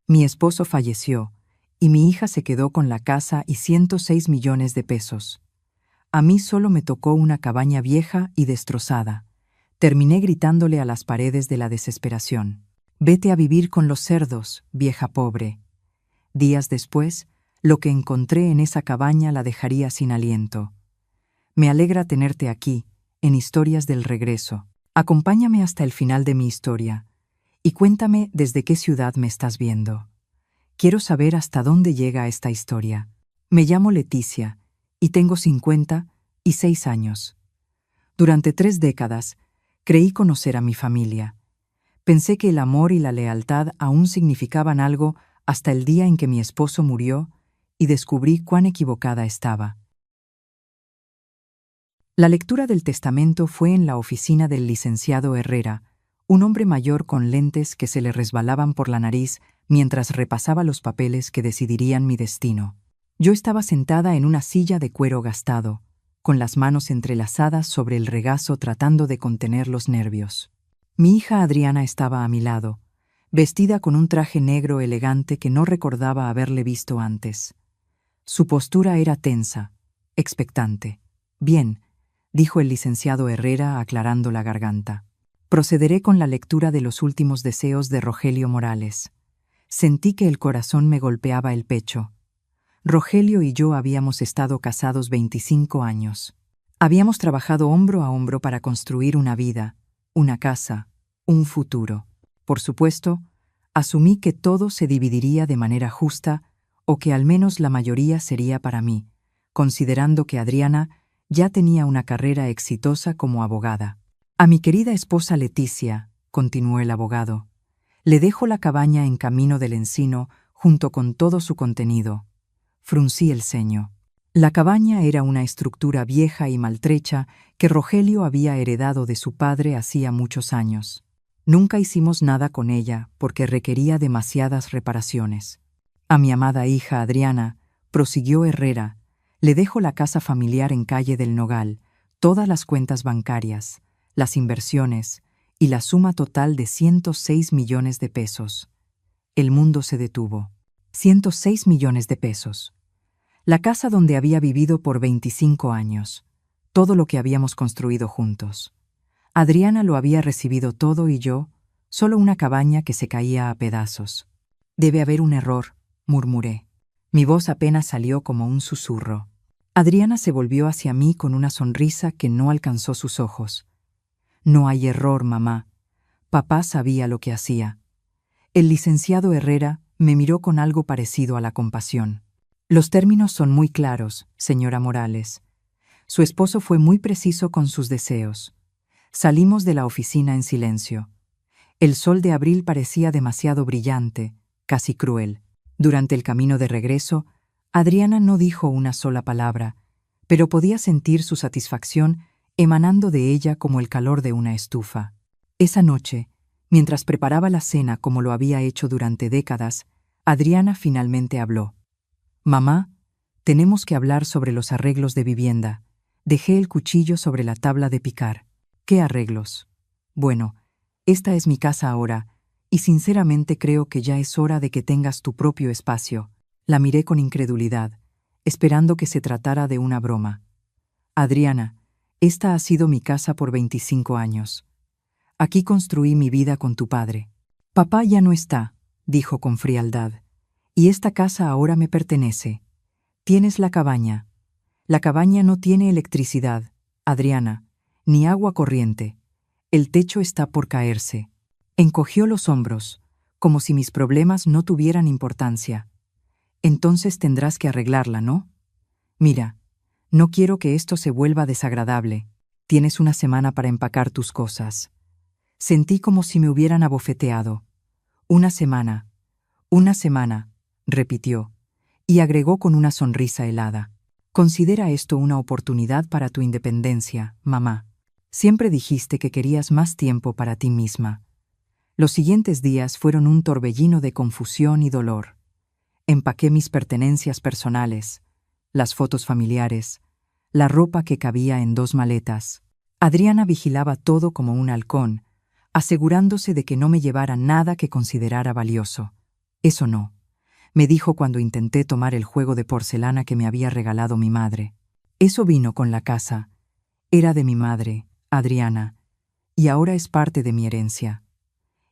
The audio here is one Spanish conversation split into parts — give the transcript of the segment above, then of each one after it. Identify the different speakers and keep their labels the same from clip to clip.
Speaker 1: Mi esposo falleció, y mi hija se quedó con la casa y 106 millones de pesos. A mí solo me tocó una cabaña vieja y destrozada. Terminé gritándole a las paredes de la desesperación. «Vete a vivir con los cerdos, vieja pobre». Días después, lo que encontré en esa cabaña la dejaría sin aliento. Me alegra tenerte aquí, en Historias del Regreso. Acompáñame hasta el final de mi historia y cuéntame desde qué ciudad me estás viendo. Quiero saber hasta dónde llega esta historia. Me llamo Leticia y tengo 56 años. Durante 3 décadas, creí conocer a mi familia. Pensé que el amor y la lealtad aún significaban algo hasta el día en que mi esposo murió y descubrí cuán equivocada estaba. La lectura del testamento fue en la oficina del licenciado Herrera, un hombre mayor con lentes que se le resbalaban por la nariz mientras repasaba los papeles que decidirían mi destino. Yo estaba sentada en una silla de cuero gastado, con las manos entrelazadas sobre el regazo tratando de contener los nervios. Mi hija Adriana estaba a mi lado, vestida con un traje negro elegante que no recordaba haberle visto antes. Su postura era tensa, expectante. «Bien», dijo el licenciado Herrera aclarando la garganta. «Procederé con la lectura de los últimos deseos de Rogelio Morales». Sentí que el corazón me golpeaba el pecho. Rogelio y yo habíamos estado casados 25 años. Habíamos trabajado hombro a hombro para construir una vida, una casa, un futuro. Por supuesto, asumí que todo se dividiría de manera justa o que al menos la mayoría sería para mí, considerando que Adriana ya tenía una carrera exitosa como abogada. «A mi querida esposa Leticia», continuó el abogado, «le dejo la cabaña en Camino del Encino junto con todo su contenido». Fruncí el ceño. La cabaña era una estructura vieja y maltrecha que Rogelio había heredado de su padre hacía muchos años. Nunca hicimos nada con ella porque requería demasiadas reparaciones. «A mi amada hija Adriana», prosiguió Herrera, «le dejo la casa familiar en Calle del Nogal, todas las cuentas bancarias, las inversiones y la suma total de 106 millones de pesos». El mundo se detuvo. 106 millones de pesos. La casa donde había vivido por 25 años. Todo lo que habíamos construido juntos. Adriana lo había recibido todo y yo, solo una cabaña que se caía a pedazos. «Debe haber un error», murmuré. Mi voz apenas salió como un susurro. Adriana se volvió hacia mí con una sonrisa que no alcanzó sus ojos. «No hay error, mamá. Papá sabía lo que hacía». El licenciado Herrera me miró con algo parecido a la compasión. «Los términos son muy claros, señora Morales. Su esposo fue muy preciso con sus deseos». Salimos de la oficina en silencio. El sol de abril parecía demasiado brillante, casi cruel. Durante el camino de regreso, Adriana no dijo una sola palabra, pero podía sentir su satisfacción emanando de ella como el calor de una estufa. Esa noche, mientras preparaba la cena como lo había hecho durante décadas, Adriana finalmente habló. «Mamá, tenemos que hablar sobre los arreglos de vivienda». Dejé el cuchillo sobre la tabla de picar. «¿Qué arreglos?». «Bueno, esta es mi casa ahora, y sinceramente creo que ya es hora de que tengas tu propio espacio». La miré con incredulidad, esperando que se tratara de una broma. «Adriana, esta ha sido mi casa por 25 años. Aquí construí mi vida con tu padre». «Papá ya no está», dijo con frialdad, «y esta casa ahora me pertenece. Tienes la cabaña. La cabaña no tiene electricidad, Adriana, ni agua corriente. El techo está por caerse». Encogió los hombros, como si mis problemas no tuvieran importancia. «Entonces tendrás que arreglarla, ¿no? Mira, no quiero que esto se vuelva desagradable. Tienes una semana para empacar tus cosas». Sentí como si me hubieran abofeteado. «Una semana, repitió, y agregó con una sonrisa helada. «Considera esto una oportunidad para tu independencia, mamá. Siempre dijiste que querías más tiempo para ti misma». Los siguientes días fueron un torbellino de confusión y dolor. Empaqué mis pertenencias personales, las fotos familiares, la ropa que cabía en 2 maletas. Adriana vigilaba todo como un halcón, asegurándose de que no me llevara nada que considerara valioso. Eso no, me dijo cuando intenté tomar el juego de porcelana que me había regalado mi madre. Eso vino con la casa. Era de mi madre, Adriana, y ahora es parte de mi herencia.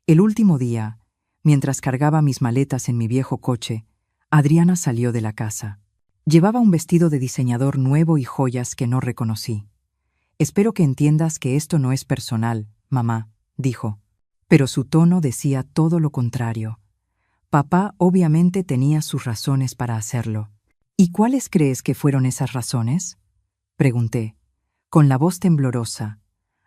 Speaker 1: El último día, mientras cargaba mis maletas en mi viejo coche, Adriana salió de la casa. Llevaba un vestido de diseñador nuevo y joyas que no reconocí. «Espero que entiendas que esto no es personal, mamá», dijo. Pero su tono decía todo lo contrario. Papá obviamente tenía sus razones para hacerlo. «¿Y cuáles crees que fueron esas razones?», pregunté, con la voz temblorosa.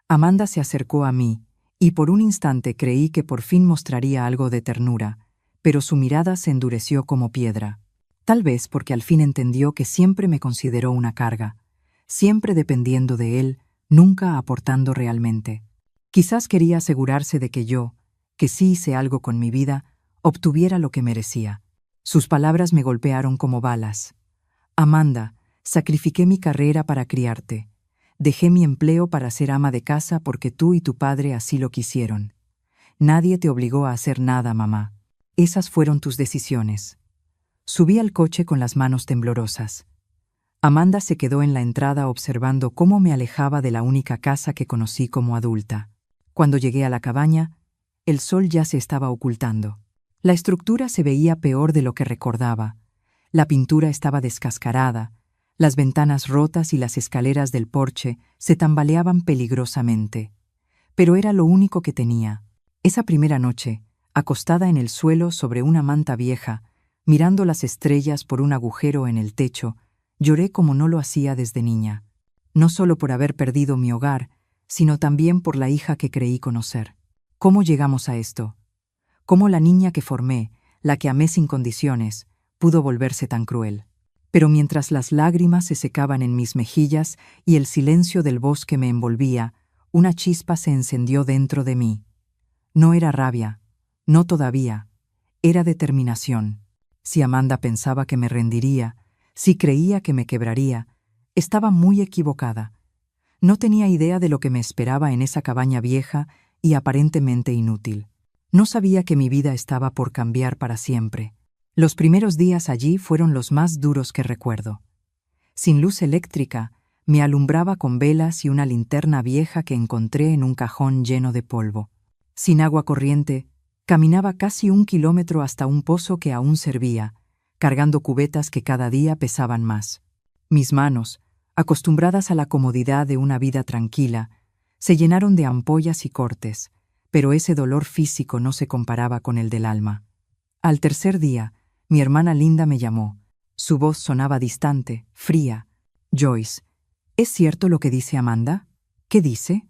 Speaker 1: Amanda se acercó a mí, y por un instante creí que por fin mostraría algo de ternura, pero su mirada se endureció como piedra. Tal vez porque al fin entendió que siempre me consideró una carga, siempre dependiendo de él, nunca aportando realmente. Quizás quería asegurarse de que yo, que sí hice algo con mi vida, obtuviera lo que merecía. Sus palabras me golpearon como balas. «Amanda, sacrifiqué mi carrera para criarte. Dejé mi empleo para ser ama de casa porque tú y tu padre así lo quisieron. Nadie te obligó a hacer nada, mamá. Esas fueron tus decisiones». Subí al coche con las manos temblorosas. Amanda se quedó en la entrada observando cómo me alejaba de la única casa que conocí como adulta. Cuando llegué a la cabaña, el sol ya se estaba ocultando. La estructura se veía peor de lo que recordaba. La pintura estaba descascarada, las ventanas rotas y las escaleras del porche se tambaleaban peligrosamente. Pero era lo único que tenía. Esa primera noche, acostada en el suelo sobre una manta vieja, mirando las estrellas por un agujero en el techo, lloré como no lo hacía desde niña. No solo por haber perdido mi hogar, sino también por la hija que creí conocer. ¿Cómo llegamos a esto? ¿Cómo la niña que formé, la que amé sin condiciones, pudo volverse tan cruel? Pero mientras las lágrimas se secaban en mis mejillas y el silencio del bosque me envolvía, una chispa se encendió dentro de mí. No era rabia, no todavía, era determinación. Si Amanda pensaba que me rendiría, si creía que me quebraría, estaba muy equivocada. No tenía idea de lo que me esperaba en esa cabaña vieja y aparentemente inútil. No sabía que mi vida estaba por cambiar para siempre. Los primeros días allí fueron los más duros que recuerdo. Sin luz eléctrica, me alumbraba con velas y una linterna vieja que encontré en un cajón lleno de polvo. Sin agua corriente, caminaba casi 1 kilómetro hasta un pozo que aún servía, cargando cubetas que cada día pesaban más. Mis manos, acostumbradas a la comodidad de una vida tranquila, se llenaron de ampollas y cortes, pero ese dolor físico no se comparaba con el del alma. Al tercer día, mi hermana Linda me llamó. Su voz sonaba distante, fría. «Joyce, ¿es cierto lo que dice Amanda?» «¿Qué dice?»,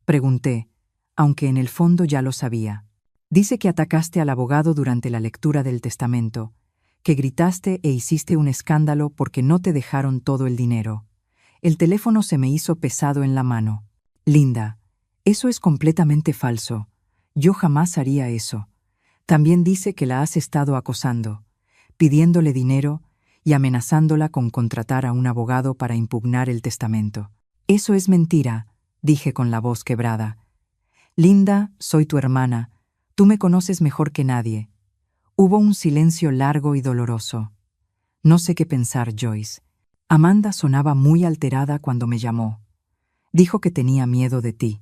Speaker 1: pregunté, aunque en el fondo ya lo sabía. «Dice que atacaste al abogado durante la lectura del testamento, que gritaste e hiciste un escándalo porque no te dejaron todo el dinero». El teléfono se me hizo pesado en la mano. «Linda, eso es completamente falso. Yo jamás haría eso. También dice que la has estado acosando, pidiéndole dinero y amenazándola con contratar a un abogado para impugnar el testamento». «Eso es mentira», dije con la voz quebrada. «Linda, soy tu hermana. Tú me conoces mejor que nadie». Hubo un silencio largo y doloroso. No sé qué pensar, Joyce. Amanda sonaba muy alterada cuando me llamó. Dijo que tenía miedo de ti.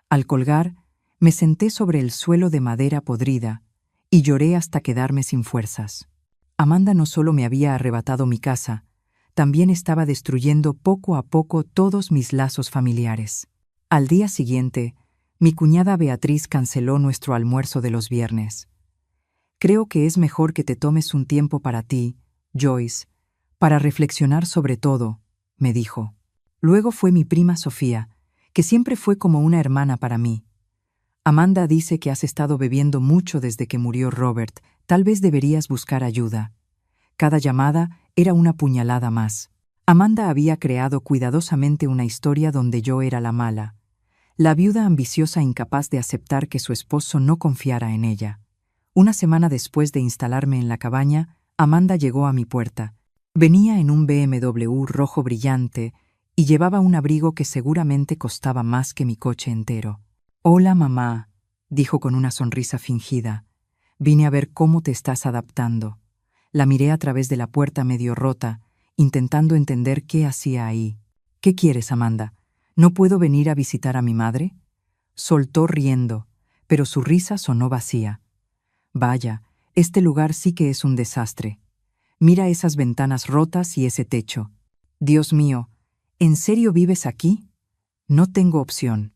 Speaker 1: Al colgar, me senté sobre el suelo de madera podrida y lloré hasta quedarme sin fuerzas. Amanda no solo me había arrebatado mi casa, también estaba destruyendo poco a poco todos mis lazos familiares. Al día siguiente, mi cuñada Beatriz canceló nuestro almuerzo de los viernes. «Creo que es mejor que te tomes un tiempo para ti, Joyce, para reflexionar sobre todo», me dijo. Luego fue mi prima Sofía, que siempre fue como una hermana para mí. «Amanda dice que has estado bebiendo mucho desde que murió Robert. Tal vez deberías buscar ayuda». Cada llamada era una puñalada más. Amanda había creado cuidadosamente una historia donde yo era la mala, la viuda ambiciosa incapaz de aceptar que su esposo no confiara en ella. Una semana después de instalarme en la cabaña, Amanda llegó a mi puerta. Venía en un BMW rojo brillante y llevaba un abrigo que seguramente costaba más que mi coche entero. «Hola, mamá», dijo con una sonrisa fingida. Vine a ver cómo te estás adaptando. La miré a través de la puerta medio rota, intentando entender qué hacía ahí. ¿Qué quieres, Amanda? ¿No puedo venir a visitar a mi madre? Soltó riendo, pero su risa sonó vacía. Vaya, este lugar sí que es un desastre. Mira esas ventanas rotas y ese techo. Dios mío, ¿en serio vives aquí? No tengo opción.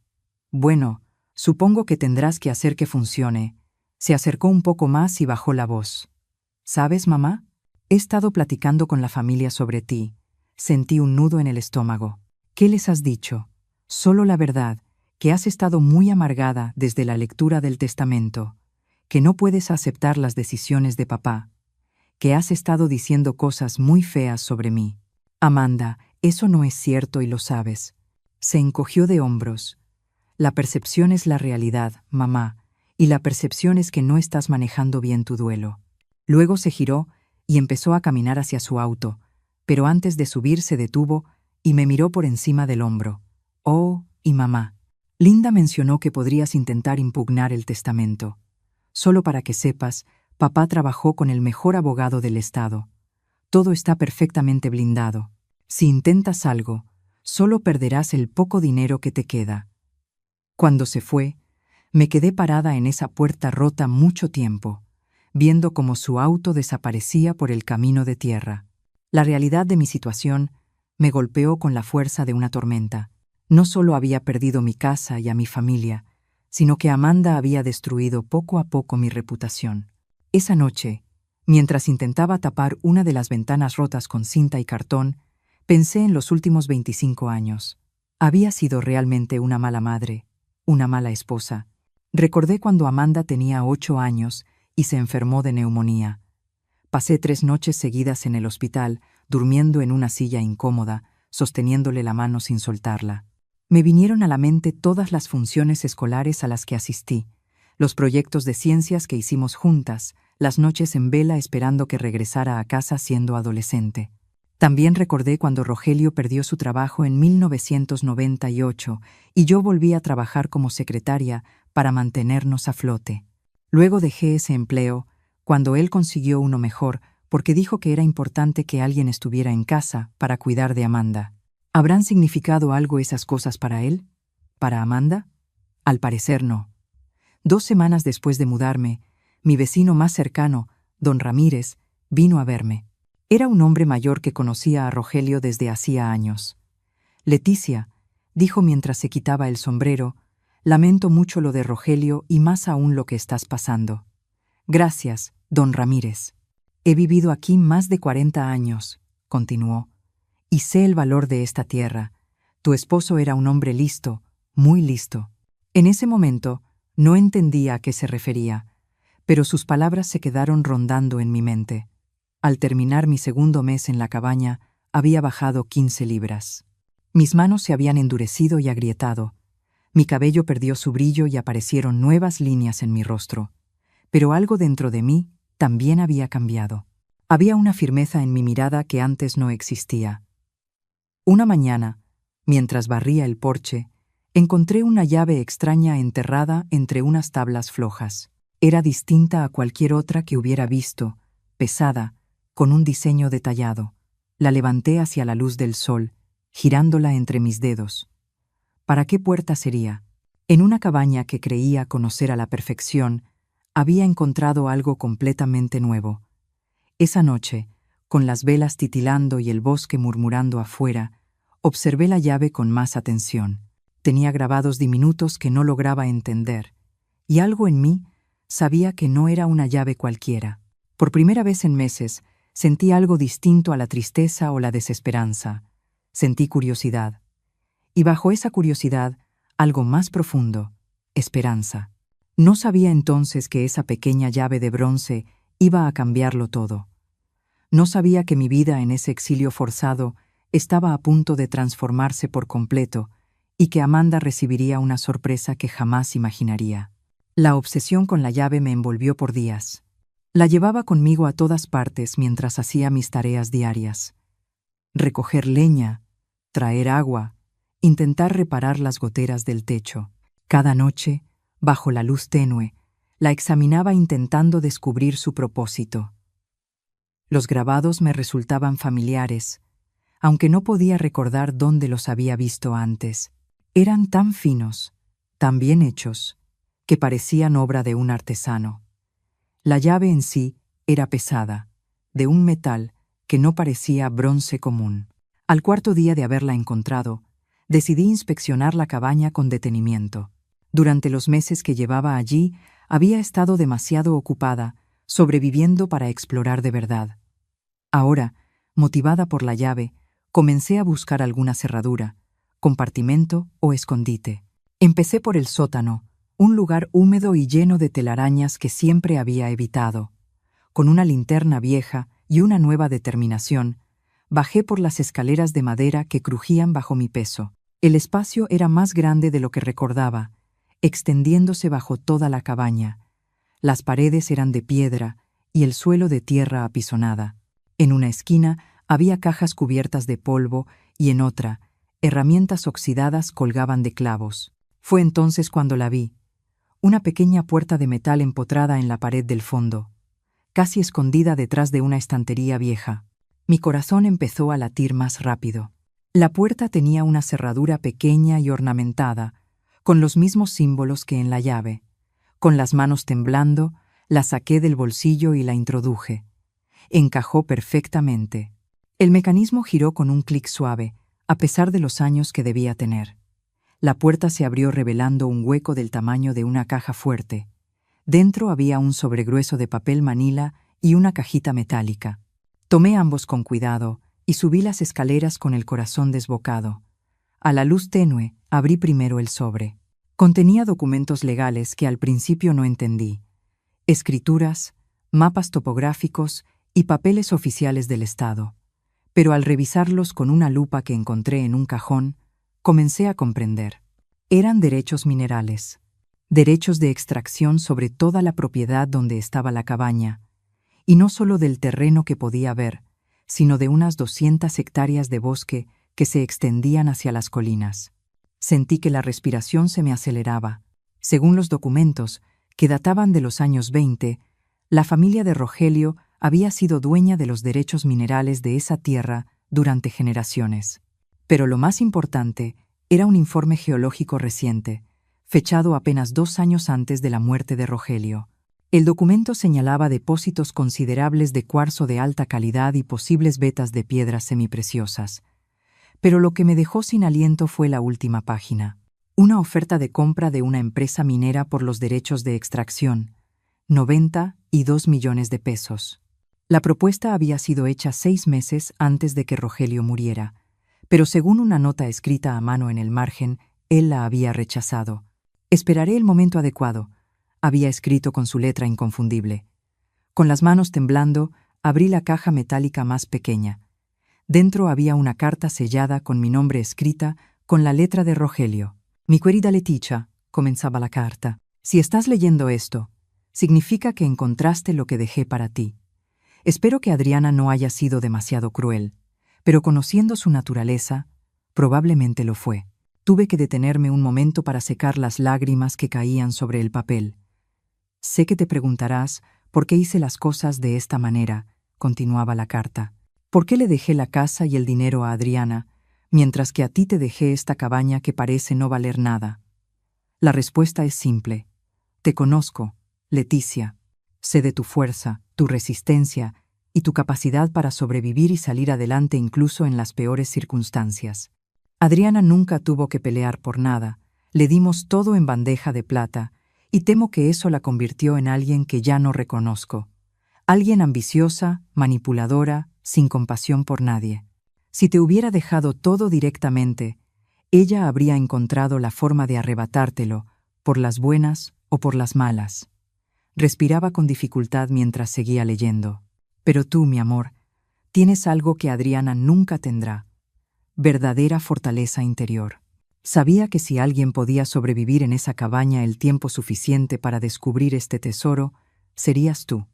Speaker 1: Bueno, supongo que tendrás que hacer que funcione. Se acercó un poco más y bajó la voz. ¿Sabes, mamá? He estado platicando con la familia sobre ti. Sentí un nudo en el estómago. ¿Qué les has dicho? Solo la verdad, que has estado muy amargada desde la lectura del testamento, que no puedes aceptar las decisiones de papá, que has estado diciendo cosas muy feas sobre mí. Amanda, eso no es cierto y lo sabes. Se encogió de hombros. La percepción es la realidad, mamá, y la percepción es que no estás manejando bien tu duelo. Luego se giró y empezó a caminar hacia su auto, pero antes de subir se detuvo y me miró por encima del hombro. Oh, y mamá. Linda mencionó que podrías intentar impugnar el testamento. Solo para que sepas, papá trabajó con el mejor abogado del estado. Todo está perfectamente blindado. Si intentas algo, solo perderás el poco dinero que te queda. Cuando se fue, me quedé parada en esa puerta rota mucho tiempo, viendo cómo su auto desaparecía por el camino de tierra. La realidad de mi situación me golpeó con la fuerza de una tormenta. No solo había perdido mi casa y a mi familia, sino que Amanda había destruido poco a poco mi reputación. Esa noche, mientras intentaba tapar una de las ventanas rotas con cinta y cartón, pensé en los últimos 25 años. Había sido realmente una mala madre, una mala esposa. Recordé cuando Amanda tenía 8 años y se enfermó de neumonía. Pasé 3 noches seguidas en el hospital, durmiendo en una silla incómoda, sosteniéndole la mano sin soltarla. Me vinieron a la mente todas las funciones escolares a las que asistí, los proyectos de ciencias que hicimos juntas, las noches en vela esperando que regresara a casa siendo adolescente. También recordé cuando Rogelio perdió su trabajo en 1998 y yo volví a trabajar como secretaria para mantenernos a flote. Luego dejé ese empleo cuando él consiguió uno mejor porque dijo que era importante que alguien estuviera en casa para cuidar de Amanda. ¿Habrán significado algo esas cosas para él? ¿Para Amanda? Al parecer no. 2 semanas después de mudarme, mi vecino más cercano, don Ramírez, vino a verme. Era un hombre mayor que conocía a Rogelio desde hacía años. Leticia, dijo mientras se quitaba el sombrero, lamento mucho lo de Rogelio y más aún lo que estás pasando. Gracias, don Ramírez. He vivido aquí más de 40 años, continuó, y sé el valor de esta tierra. Tu esposo era un hombre listo, muy listo. En ese momento, no entendía a qué se refería, pero sus palabras se quedaron rondando en mi mente. Al terminar mi segundo mes en la cabaña, había bajado 15 libras. Mis manos se habían endurecido y agrietado. Mi cabello perdió su brillo y aparecieron nuevas líneas en mi rostro. Pero algo dentro de mí también había cambiado. Había una firmeza en mi mirada que antes no existía. Una mañana, mientras barría el porche, encontré una llave extraña enterrada entre unas tablas flojas. Era distinta a cualquier otra que hubiera visto, pesada, con un diseño detallado. La levanté hacia la luz del sol, girándola entre mis dedos. ¿Para qué puerta sería? En una cabaña que creía conocer a la perfección, había encontrado algo completamente nuevo. Esa noche, con las velas titilando y el bosque murmurando afuera, observé la llave con más atención. Tenía grabados diminutos que no lograba entender, y algo en mí sabía que no era una llave cualquiera. Por primera vez en meses, sentí algo distinto a la tristeza o la desesperanza. Sentí curiosidad. Y bajo esa curiosidad, algo más profundo, esperanza. No sabía entonces que esa pequeña llave de bronce iba a cambiarlo todo. No sabía que mi vida en ese exilio forzado estaba a punto de transformarse por completo y que Amanda recibiría una sorpresa que jamás imaginaría. La obsesión con la llave me envolvió por días. La llevaba conmigo a todas partes mientras hacía mis tareas diarias. Recoger leña, traer agua, intentar reparar las goteras del techo. Cada noche, bajo la luz tenue, La examinaba intentando descubrir su propósito. Los grabados me resultaban familiares, aunque no podía recordar dónde los había visto antes. Eran tan finos, tan bien hechos, que parecían obra de un artesano. La llave en sí era pesada, de un metal que no parecía bronce común. Al cuarto día de haberla encontrado, decidí inspeccionar la cabaña con detenimiento. Durante los meses que llevaba allí, había estado demasiado ocupada, sobreviviendo para explorar de verdad. Ahora, motivada por la llave, comencé a buscar alguna cerradura, compartimento o escondite. Empecé por el sótano, un lugar húmedo y lleno de telarañas que siempre había evitado. Con una linterna vieja y una nueva determinación, bajé por las escaleras de madera que crujían bajo mi peso. El espacio era más grande de lo que recordaba, extendiéndose bajo toda la cabaña. Las paredes eran de piedra y el suelo de tierra apisonada. En una esquina había cajas cubiertas de polvo y en otra, herramientas oxidadas colgaban de clavos. Fue entonces cuando la vi. Una pequeña puerta de metal empotrada en la pared del fondo, casi escondida detrás de una estantería vieja. Mi corazón empezó a latir más rápido. La puerta tenía una cerradura pequeña y ornamentada, con los mismos símbolos que en la llave. Con las manos temblando, la saqué del bolsillo y la introduje. Encajó perfectamente. El mecanismo giró con un clic suave, a pesar de los años que debía tener. La puerta se abrió revelando un hueco del tamaño de una caja fuerte. Dentro había un sobregrueso de papel manila y una cajita metálica. Tomé ambos con cuidado y subí las escaleras con el corazón desbocado. A la luz tenue, abrí primero el sobre. Contenía documentos legales que al principio no entendí. Escrituras, mapas topográficos y papeles oficiales del Estado. Pero al revisarlos con una lupa que encontré en un cajón, comencé a comprender. Eran derechos minerales, derechos de extracción sobre toda la propiedad donde estaba la cabaña, y no solo del terreno que podía ver, sino de unas 200 hectáreas de bosque que se extendían hacia las colinas. Sentí que la respiración se me aceleraba. Según los documentos, que databan de los años 20, la familia de Rogelio había sido dueña de los derechos minerales de esa tierra durante generaciones. Pero lo más importante era un informe geológico reciente, fechado apenas 2 años antes de la muerte de Rogelio. El documento señalaba depósitos considerables de cuarzo de alta calidad y posibles vetas de piedras semipreciosas. Pero lo que me dejó sin aliento fue la última página. Una oferta de compra de una empresa minera por los derechos de extracción, 92 millones de pesos. La propuesta había sido hecha 6 meses antes de que Rogelio muriera, pero según una nota escrita a mano en el margen, él la había rechazado. «Esperaré el momento adecuado», había escrito con su letra inconfundible. Con las manos temblando, abrí la caja metálica más pequeña. Dentro había una carta sellada con mi nombre escrita con la letra de Rogelio. «Mi querida Leticia», comenzaba la carta, «si estás leyendo esto, significa que encontraste lo que dejé para ti. Espero que Adriana no haya sido demasiado cruel, pero conociendo su naturaleza, probablemente lo fue. Tuve que detenerme un momento para secar las lágrimas que caían sobre el papel. Sé que te preguntarás por qué hice las cosas de esta manera», continuaba la carta. «¿Por qué le dejé la casa y el dinero a Adriana, mientras que a ti te dejé esta cabaña que parece no valer nada? La respuesta es simple. Te conozco, Leticia. Sé de tu fuerza, tu resistencia y tu capacidad para sobrevivir y salir adelante incluso en las peores circunstancias. Adriana nunca tuvo que pelear por nada, le dimos todo en bandeja de plata, y temo que eso la convirtió en alguien que ya no reconozco. Alguien ambiciosa, manipuladora, sin compasión por nadie. Si te hubiera dejado todo directamente, ella habría encontrado la forma de arrebatártelo, por las buenas o por las malas». Respiraba con dificultad mientras seguía leyendo. «Pero tú, mi amor, tienes algo que Adriana nunca tendrá. Verdadera fortaleza interior. Sabía que si alguien podía sobrevivir en esa cabaña el tiempo suficiente para descubrir este tesoro, serías tú.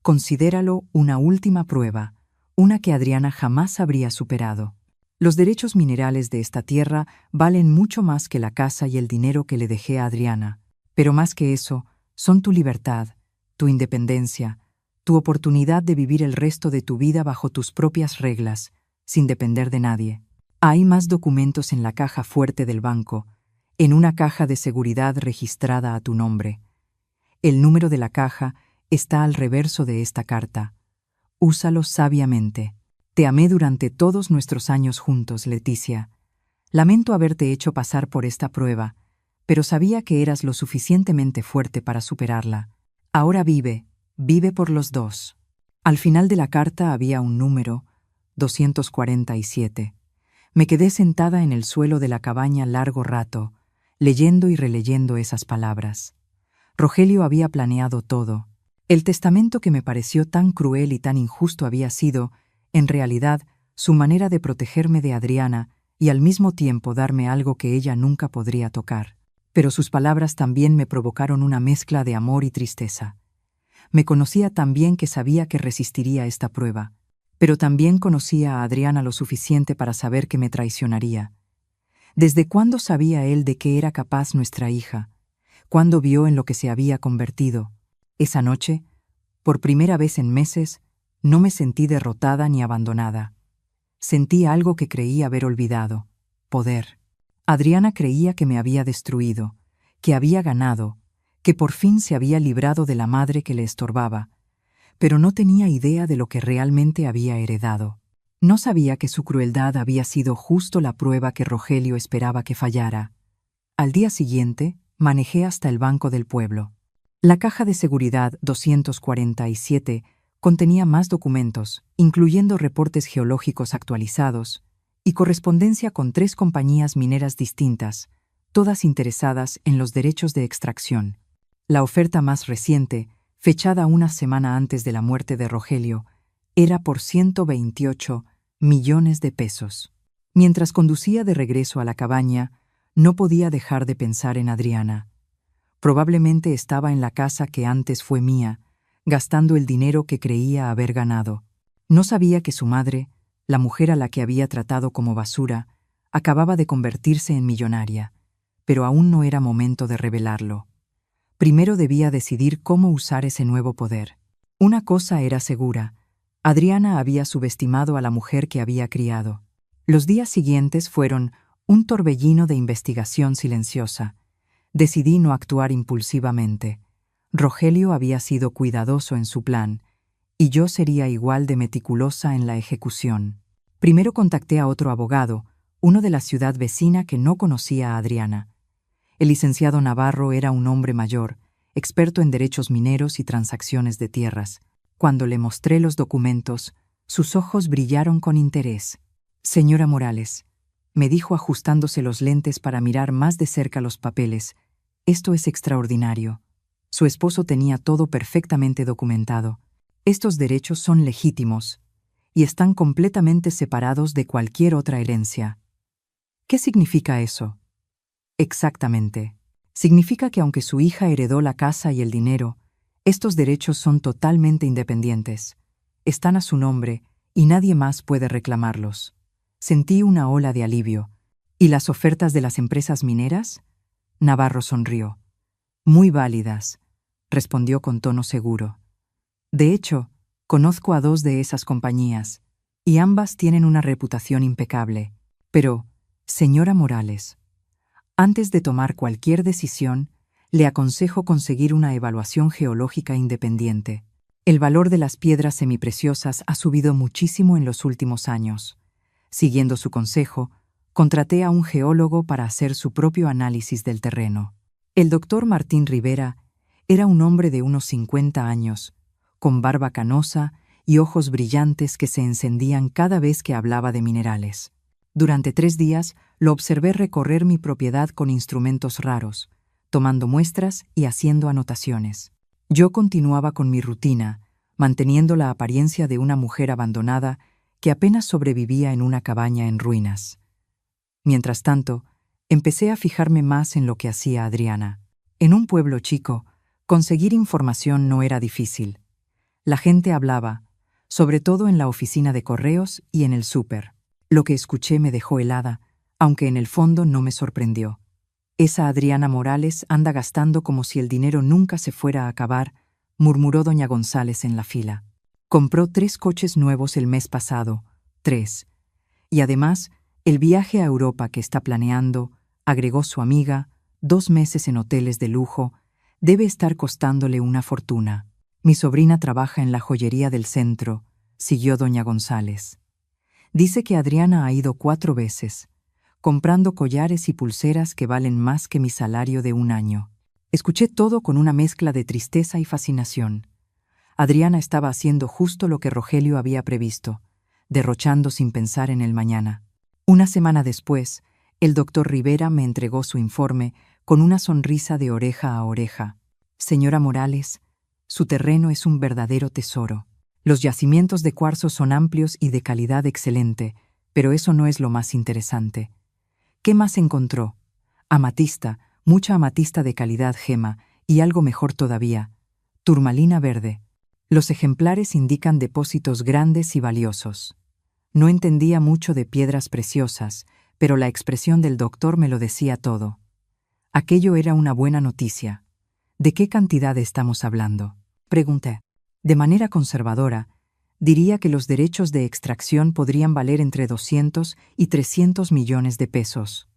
Speaker 1: Considéralo una última prueba, una que Adriana jamás habría superado. Los derechos minerales de esta tierra valen mucho más que la casa y el dinero que le dejé a Adriana, pero más que eso, Son tu libertad, tu independencia, tu oportunidad de vivir el resto de tu vida bajo tus propias reglas, sin depender de nadie. Hay más documentos en la caja fuerte del banco, en una caja de seguridad registrada a tu nombre. El número de la caja está al reverso de esta carta. Úsalo sabiamente. Te amé durante todos nuestros años juntos, Leticia. Lamento haberte hecho pasar por esta prueba, pero sabía que eras lo suficientemente fuerte para superarla. Ahora vive por los dos. Al final de la carta había un número, 247. Me quedé sentada en el suelo de la cabaña largo rato, leyendo y releyendo esas palabras. Rogelio había planeado todo. El testamento que me pareció tan cruel y tan injusto había sido, en realidad, su manera de protegerme de Adriana y al mismo tiempo darme algo que ella nunca podría tocar. Pero sus palabras también me provocaron una mezcla de amor y tristeza. Me conocía tan bien que sabía que resistiría esta prueba, pero también conocía a Adriana lo suficiente para saber que me traicionaría. ¿Desde cuándo sabía él de qué era capaz nuestra hija? ¿Cuándo vio en lo que se había convertido? Esa noche, por primera vez en meses, no me sentí derrotada ni abandonada. Sentí algo que creí haber olvidado: poder. Adriana creía que me había destruido, que había ganado, que por fin se había librado de la madre que le estorbaba, pero no tenía idea de lo que realmente había heredado. No sabía que su crueldad había sido justo la prueba que Rogelio esperaba que fallara. Al día siguiente, manejé hasta el Banco del Pueblo. La caja de seguridad 247 contenía más documentos, incluyendo reportes geológicos actualizados y correspondencia con 3 compañías mineras distintas, todas interesadas en los derechos de extracción. La oferta más reciente, fechada una semana antes de la muerte de Rogelio, era por 128 millones de pesos. Mientras conducía de regreso a la cabaña, no podía dejar de pensar en Adriana. Probablemente estaba en la casa que antes fue mía, gastando el dinero que creía haber ganado. No sabía que su madre, la mujer a la que había tratado como basura, acababa de convertirse en millonaria, pero aún no era momento de revelarlo. Primero debía decidir cómo usar ese nuevo poder. Una cosa era segura: Adriana había subestimado a la mujer que había criado. Los días siguientes fueron un torbellino de investigación silenciosa. Decidí no actuar impulsivamente. Rogelio había sido cuidadoso en su plan, y yo sería igual de meticulosa en la ejecución. Primero contacté a otro abogado, uno de la ciudad vecina que no conocía a Adriana. El licenciado Navarro era un hombre mayor, experto en derechos mineros y transacciones de tierras. Cuando le mostré los documentos, sus ojos brillaron con interés. «Señora Morales», me dijo ajustándose los lentes para mirar más de cerca los papeles, «esto es extraordinario. Su esposo tenía todo perfectamente documentado. Estos derechos son legítimos y están completamente separados de cualquier otra herencia». «¿Qué significa eso?» «Exactamente. Significa que aunque su hija heredó la casa y el dinero, estos derechos son totalmente independientes. Están a su nombre y nadie más puede reclamarlos». Sentí una ola de alivio. «¿Y las ofertas de las empresas mineras?» Navarro sonrió. «Muy válidas», respondió con tono seguro. «De hecho, conozco a 2 de esas compañías, y ambas tienen una reputación impecable. Pero, señora Morales, antes de tomar cualquier decisión, le aconsejo conseguir una evaluación geológica independiente. El valor de las piedras semipreciosas ha subido muchísimo en los últimos años. Siguiendo su consejo, contraté a un geólogo para hacer su propio análisis del terreno. El doctor Martín Rivera era un hombre de unos 50 años, con barba canosa y ojos brillantes que se encendían cada vez que hablaba de minerales. Durante 3 días lo observé recorrer mi propiedad con instrumentos raros, tomando muestras y haciendo anotaciones. Yo continuaba con mi rutina, manteniendo la apariencia de una mujer abandonada que apenas sobrevivía en una cabaña en ruinas. Mientras tanto, empecé a fijarme más en lo que hacía Adriana. En un pueblo chico, conseguir información no era difícil. La gente hablaba, sobre todo en la oficina de correos y en el súper. Lo que escuché me dejó helada, aunque en el fondo no me sorprendió. Esa Adriana Morales anda gastando como si el dinero nunca se fuera a acabar, murmuró doña González en la fila. Compró 3 coches nuevos el mes pasado, 3. Y además, el viaje a Europa que está planeando, agregó su amiga, 2 meses en hoteles de lujo, debe estar costándole una fortuna. Mi sobrina trabaja en la joyería del centro, siguió doña González. Dice que Adriana ha ido 4 veces, comprando collares y pulseras que valen más que mi salario de un año. Escuché todo con una mezcla de tristeza y fascinación. Adriana estaba haciendo justo lo que Rogelio había previsto, derrochando sin pensar en el mañana. Una semana después, el doctor Rivera me entregó su informe con una sonrisa de oreja a oreja. Señora Morales, su terreno es un verdadero tesoro. Los yacimientos de cuarzo son amplios y de calidad excelente, pero eso no es lo más interesante. ¿Qué más encontró? Amatista, mucha amatista de calidad gema, y algo mejor todavía, turmalina verde. Los ejemplares indican depósitos grandes y valiosos. No entendía mucho de piedras preciosas, pero la expresión del doctor me lo decía todo. Aquello era una buena noticia. ¿De qué cantidad estamos hablando?, pregunté. De manera conservadora, diría que los derechos de extracción podrían valer entre 200 y 300 millones de pesos.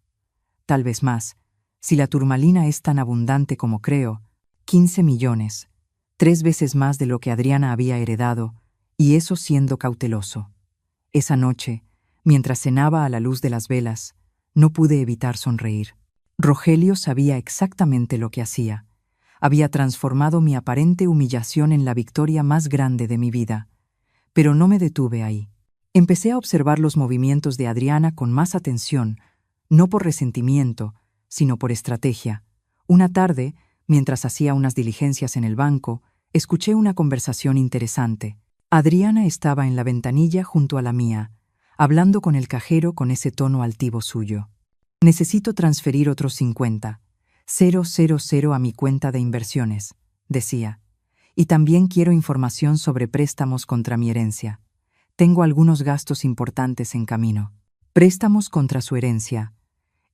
Speaker 1: Tal vez más, si la turmalina es tan abundante como creo, 15 millones, 3 veces más de lo que Adriana había heredado, y eso siendo cauteloso. Esa noche, mientras cenaba a la luz de las velas, no pude evitar sonreír. Rogelio sabía exactamente lo que hacía. Había transformado mi aparente humillación en la victoria más grande de mi vida. Pero no me detuve ahí. Empecé a observar los movimientos de Adriana con más atención, no por resentimiento, sino por estrategia. Una tarde, mientras hacía unas diligencias en el banco, escuché una conversación interesante. Adriana estaba en la ventanilla junto a la mía, hablando con el cajero con ese tono altivo suyo. Necesito transferir otros 50,000 a mi cuenta de inversiones, decía. Y también quiero información sobre préstamos contra mi herencia. Tengo algunos gastos importantes en camino. Préstamos contra su herencia.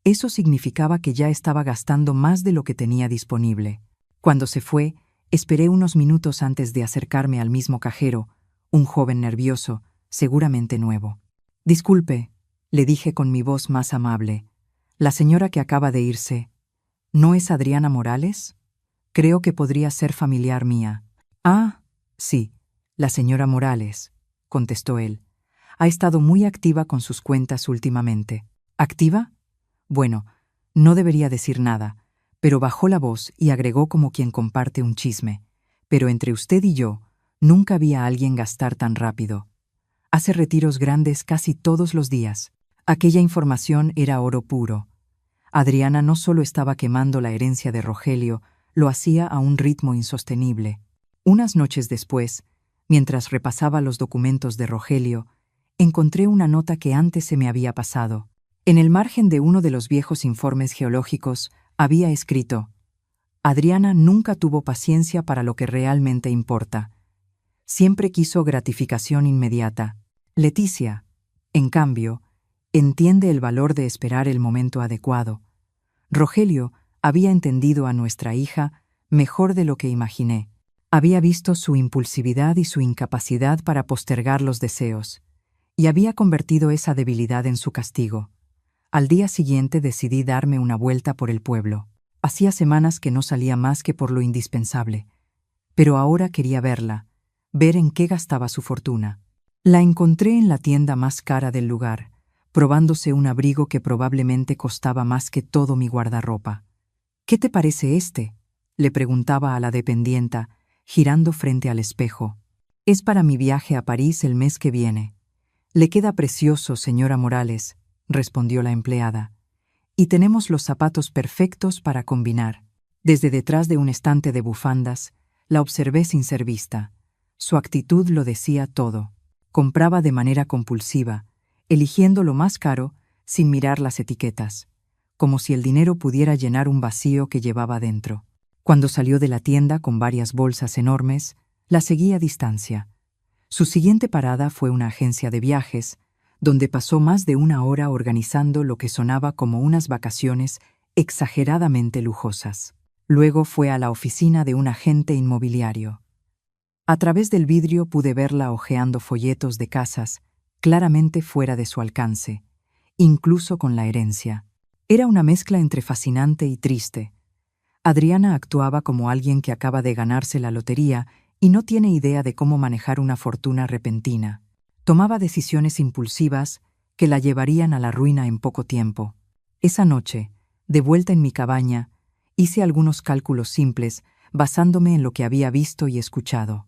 Speaker 1: Eso significaba que ya estaba gastando más de lo que tenía disponible. Cuando se fue, esperé unos minutos antes de acercarme al mismo cajero, un joven nervioso, seguramente nuevo. Disculpe, le dije con mi voz más amable. La señora que acaba de irse, ¿no es Adriana Morales? Creo que podría ser familiar mía. Ah, sí, la señora Morales, contestó él. Ha estado muy activa con sus cuentas últimamente. ¿Activa? Bueno, no debería decir nada, pero bajó la voz y agregó como quien comparte un chisme. Pero entre usted y yo, nunca vi a alguien gastar tan rápido. Hace retiros grandes casi todos los días. Aquella información era oro puro. Adriana no solo estaba quemando la herencia de Rogelio, lo hacía a un ritmo insostenible. Unas noches después, mientras repasaba los documentos de Rogelio, encontré una nota que antes se me había pasado. En el margen de uno de los viejos informes geológicos había escrito: Adriana nunca tuvo paciencia para lo que realmente importa. Siempre quiso gratificación inmediata. Leticia, en cambio, entiende el valor de esperar el momento adecuado. Rogelio había entendido a nuestra hija mejor de lo que imaginé. Había visto su impulsividad y su incapacidad para postergar los deseos, y había convertido esa debilidad en su castigo. Al día siguiente decidí darme una vuelta por el pueblo. Hacía semanas que no salía más que por lo indispensable, pero ahora quería verla, ver en qué gastaba su fortuna. La encontré en la tienda más cara del lugar, probándose un abrigo que probablemente costaba más que todo mi guardarropa. «¿Qué te parece este?», le preguntaba a la dependienta, girando frente al espejo. «Es para mi viaje a París el mes que viene». «Le queda precioso, señora Morales», respondió la empleada. «Y tenemos los zapatos perfectos para combinar». Desde detrás de un estante de bufandas, la observé sin ser vista. Su actitud lo decía todo. Compraba de manera compulsiva, eligiendo lo más caro sin mirar las etiquetas, como si el dinero pudiera llenar un vacío que llevaba dentro. Cuando salió de la tienda con varias bolsas enormes, la seguí a distancia. Su siguiente parada fue una agencia de viajes, donde pasó más de una hora organizando lo que sonaba como unas vacaciones exageradamente lujosas. Luego fue a la oficina de un agente inmobiliario. A través del vidrio pude verla hojeando folletos de casas, claramente fuera de su alcance, incluso con la herencia. Era una mezcla entre fascinante y triste. Adriana actuaba como alguien que acaba de ganarse la lotería y no tiene idea de cómo manejar una fortuna repentina. Tomaba decisiones impulsivas que la llevarían a la ruina en poco tiempo. Esa noche, de vuelta en mi cabaña, hice algunos cálculos simples basándome en lo que había visto y escuchado.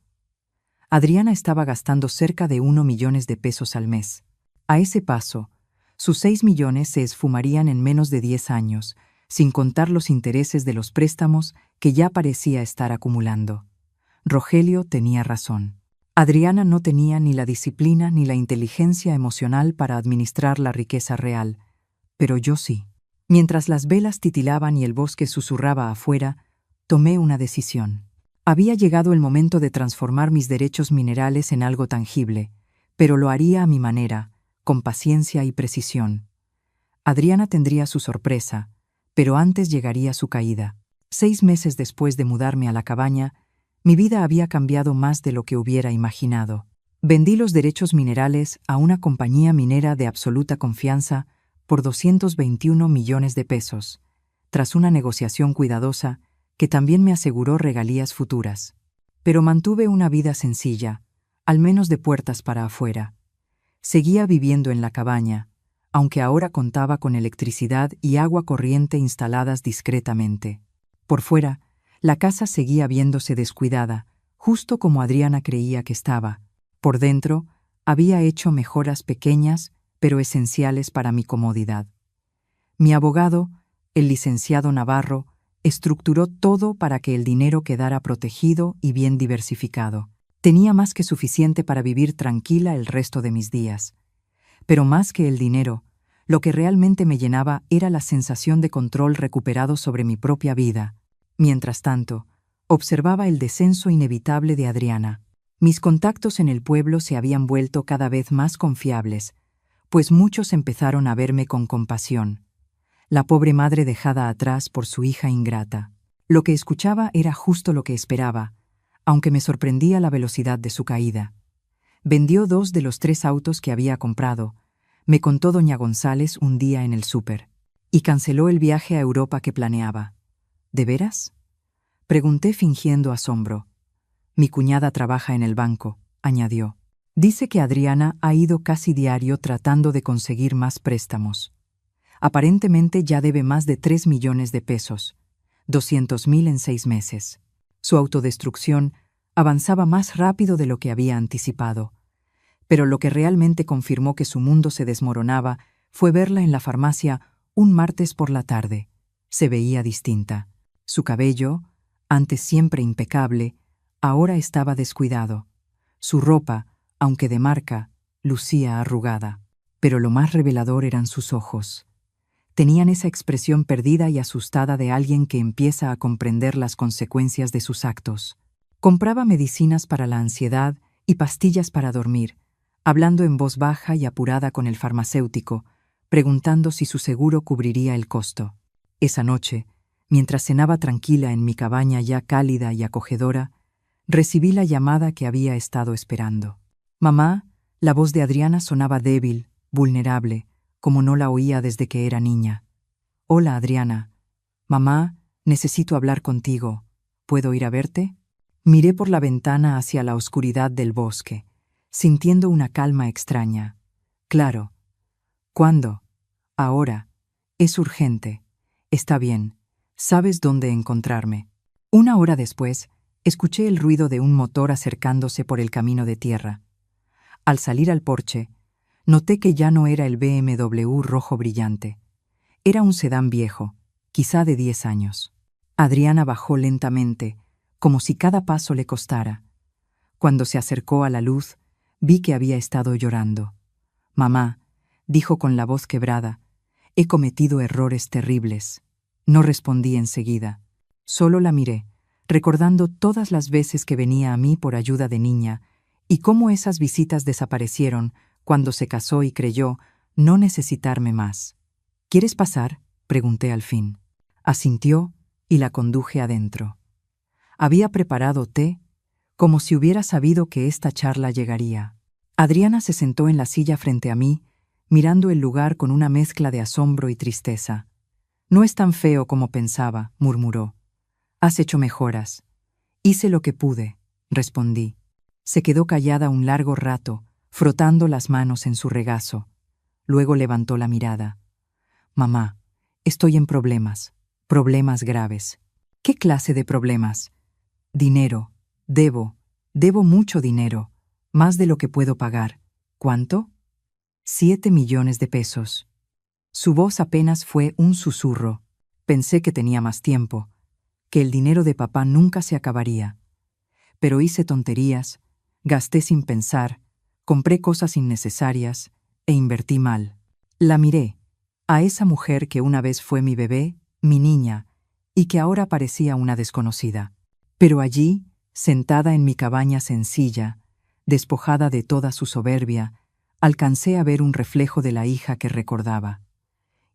Speaker 1: Adriana estaba gastando cerca de 1 millón de pesos al mes. A ese paso, sus 6 millones se esfumarían en menos de 10 años, sin contar los intereses de los préstamos que ya parecía estar acumulando. Rogelio tenía razón. Adriana no tenía ni la disciplina ni la inteligencia emocional para administrar la riqueza real, pero yo sí. Mientras las velas titilaban y el bosque susurraba afuera, tomé una decisión. Había llegado el momento de transformar mis derechos minerales en algo tangible, pero lo haría a mi manera, con paciencia y precisión. Adriana tendría su sorpresa, pero antes llegaría su caída. 6 meses después de mudarme a la cabaña, mi vida había cambiado más de lo que hubiera imaginado. Vendí los derechos minerales a una compañía minera de absoluta confianza por 221 millones de pesos, tras una negociación cuidadosa que también me aseguró regalías futuras. Pero mantuve una vida sencilla, al menos de puertas para afuera. Seguía viviendo en la cabaña, aunque ahora contaba con electricidad y agua corriente instaladas discretamente. Por fuera, la casa seguía viéndose descuidada, justo como Adriana creía que estaba. Por dentro, había hecho mejoras pequeñas, pero esenciales para mi comodidad. Mi abogado, el licenciado Navarro, estructuró todo para que el dinero quedara protegido y bien diversificado. Tenía más que suficiente para vivir tranquila el resto de mis días. Pero más que el dinero, lo que realmente me llenaba era la sensación de control recuperado sobre mi propia vida. Mientras tanto, observaba el descenso inevitable de Adriana. Mis contactos en el pueblo se habían vuelto cada vez más confiables, pues muchos empezaron a verme con compasión. La pobre madre dejada atrás por su hija ingrata. Lo que escuchaba era justo lo que esperaba, aunque me sorprendía la velocidad de su caída. Vendió 2 de los 3 autos que había comprado, me contó doña González un día en el súper, y canceló el viaje a Europa que planeaba. ¿De veras? Pregunté fingiendo asombro. Mi cuñada trabaja en el banco, añadió. Dice que Adriana ha ido casi diario tratando de conseguir más préstamos. Aparentemente ya debe más de 3 millones de pesos, 200.000 en 6 meses. Su autodestrucción avanzaba más rápido de lo que había anticipado. Pero lo que realmente confirmó que su mundo se desmoronaba fue verla en la farmacia un martes por la tarde. Se veía distinta. Su cabello, antes siempre impecable, ahora estaba descuidado. Su ropa, aunque de marca, lucía arrugada. Pero lo más revelador eran sus ojos. Tenían esa expresión perdida y asustada de alguien que empieza a comprender las consecuencias de sus actos. Compraba medicinas para la ansiedad y pastillas para dormir, hablando en voz baja y apurada con el farmacéutico, preguntando si su seguro cubriría el costo. Esa noche, mientras cenaba tranquila en mi cabaña ya cálida y acogedora, recibí la llamada que había estado esperando. Mamá, la voz de Adriana sonaba débil, vulnerable, como no la oía desde que era niña. Hola, Adriana. Mamá, necesito hablar contigo. ¿Puedo ir a verte? Miré por la ventana hacia la oscuridad del bosque, sintiendo una calma extraña. Claro. ¿Cuándo? Ahora. Es urgente. Está bien. Sabes dónde encontrarme. 1 hora después, escuché el ruido de un motor acercándose por el camino de tierra. Al salir al porche, noté que ya no era el BMW rojo brillante. Era un sedán viejo, quizá de 10 años. Adriana bajó lentamente, como si cada paso le costara. Cuando se acercó a la luz, vi que había estado llorando. Mamá, dijo con la voz quebrada, he cometido errores terribles. No respondí enseguida. Solo la miré, recordando todas las veces que venía a mí por ayuda de niña y cómo esas visitas desaparecieron cuando se casó y creyó no necesitarme más. ¿Quieres pasar?, pregunté al fin. Asintió y la conduje adentro. Había preparado té, como si hubiera sabido que esta charla llegaría. Adriana se sentó en la silla frente a mí, mirando el lugar con una mezcla de asombro y tristeza. «No es tan feo como pensaba», murmuró. «Has hecho mejoras». «Hice lo que pude», respondí. Se quedó callada un largo rato, frotando las manos en su regazo. Luego levantó la mirada. «Mamá, estoy en problemas graves». «¿Qué clase de problemas?» «Dinero. Debo mucho dinero, más de lo que puedo pagar». «¿Cuánto?» 7 millones de pesos. Su voz apenas fue un susurro. Pensé que tenía más tiempo, que el dinero de papá nunca se acabaría. Pero hice tonterías, gasté sin pensar, compré cosas innecesarias e invertí mal. La miré, a esa mujer que una vez fue mi bebé, mi niña, y que ahora parecía una desconocida. Pero allí, sentada en mi cabaña sencilla, despojada de toda su soberbia, alcancé a ver un reflejo de la hija que recordaba.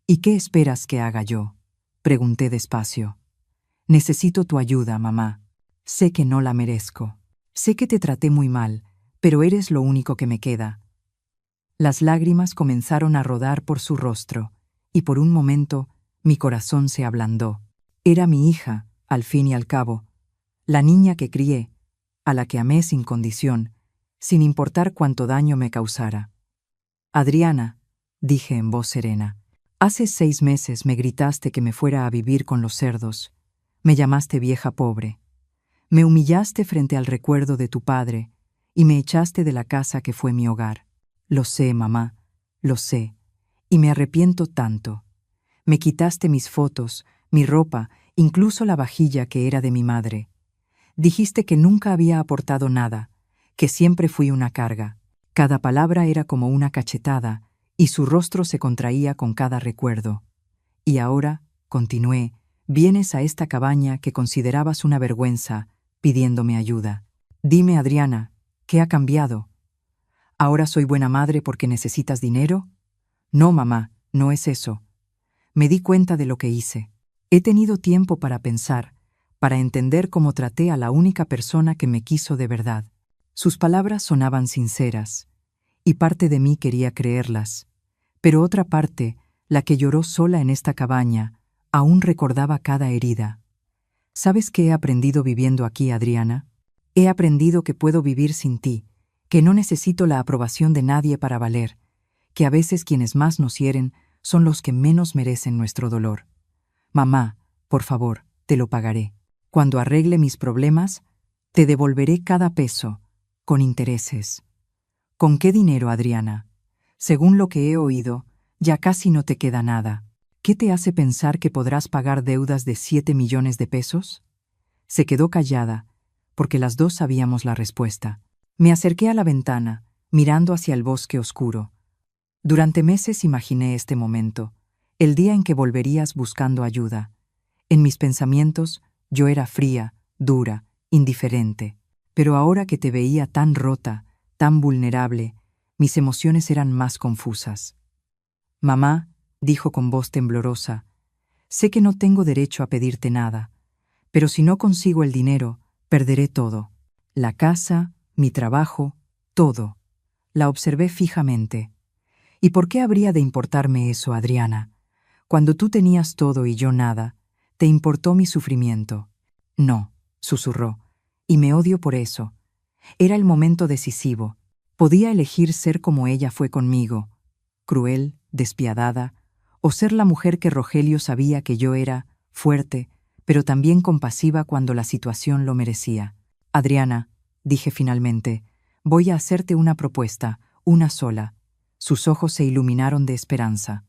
Speaker 1: «¿Y qué esperas que haga yo?», pregunté despacio. «Necesito tu ayuda, mamá. Sé que no la merezco. Sé que te traté muy mal, pero eres lo único que me queda». Las lágrimas comenzaron a rodar por su rostro, y por un momento mi corazón se ablandó. Era mi hija, al fin y al cabo, la niña que crié, a la que amé sin condición, sin importar cuánto daño me causara. «Adriana», dije en voz serena, «hace 6 meses me gritaste que me fuera a vivir con los cerdos. Me llamaste vieja pobre. Me humillaste frente al recuerdo de tu padre y me echaste de la casa que fue mi hogar. Lo sé, mamá, lo sé, y me arrepiento tanto. Me quitaste mis fotos, mi ropa, incluso la vajilla que era de mi madre. Dijiste que nunca había aportado nada, que siempre fui una carga». Cada palabra era como una cachetada, y su rostro se contraía con cada recuerdo. «Y ahora», continué, «vienes a esta cabaña que considerabas una vergüenza, pidiéndome ayuda. Dime, Adriana, ¿qué ha cambiado? ¿Ahora soy buena madre porque necesitas dinero?» «No, mamá, no es eso. Me di cuenta de lo que hice. He tenido tiempo para pensar, para entender cómo traté a la única persona que me quiso de verdad». Sus palabras sonaban sinceras, y parte de mí quería creerlas, pero otra parte, la que lloró sola en esta cabaña, aún recordaba cada herida. ¿Sabes qué he aprendido viviendo aquí, Adriana? He aprendido que puedo vivir sin ti, que no necesito la aprobación de nadie para valer, que a veces quienes más nos hieren son los que menos merecen nuestro dolor. Mamá, por favor, te lo pagaré. Cuando arregle mis problemas, te devolveré cada peso, con intereses. ¿Con qué dinero, Adriana? Según lo que he oído, ya casi no te queda nada. ¿Qué te hace pensar que podrás pagar deudas de 7 millones de pesos? Se quedó callada, porque las dos sabíamos la respuesta. Me acerqué a la ventana, mirando hacia el bosque oscuro. Durante meses imaginé este momento, el día en que volverías buscando ayuda. En mis pensamientos, yo era fría, dura, indiferente. Pero ahora que te veía tan rota, tan vulnerable, mis emociones eran más confusas. «Mamá», dijo con voz temblorosa, «sé que no tengo derecho a pedirte nada, pero si no consigo el dinero, perderé todo. La casa, mi trabajo, todo». La observé fijamente. «¿Y por qué habría de importarme eso, Adriana? Cuando tú tenías todo y yo nada, ¿te importó mi sufrimiento?» «No», susurró, «y me odio por eso». Era el momento decisivo. Podía elegir ser como ella fue conmigo, cruel, despiadada, o ser la mujer que Rogelio sabía que yo era, fuerte, pero también compasiva cuando la situación lo merecía. «Adriana», dije finalmente, «voy a hacerte una propuesta, una sola». Sus ojos se iluminaron de esperanza.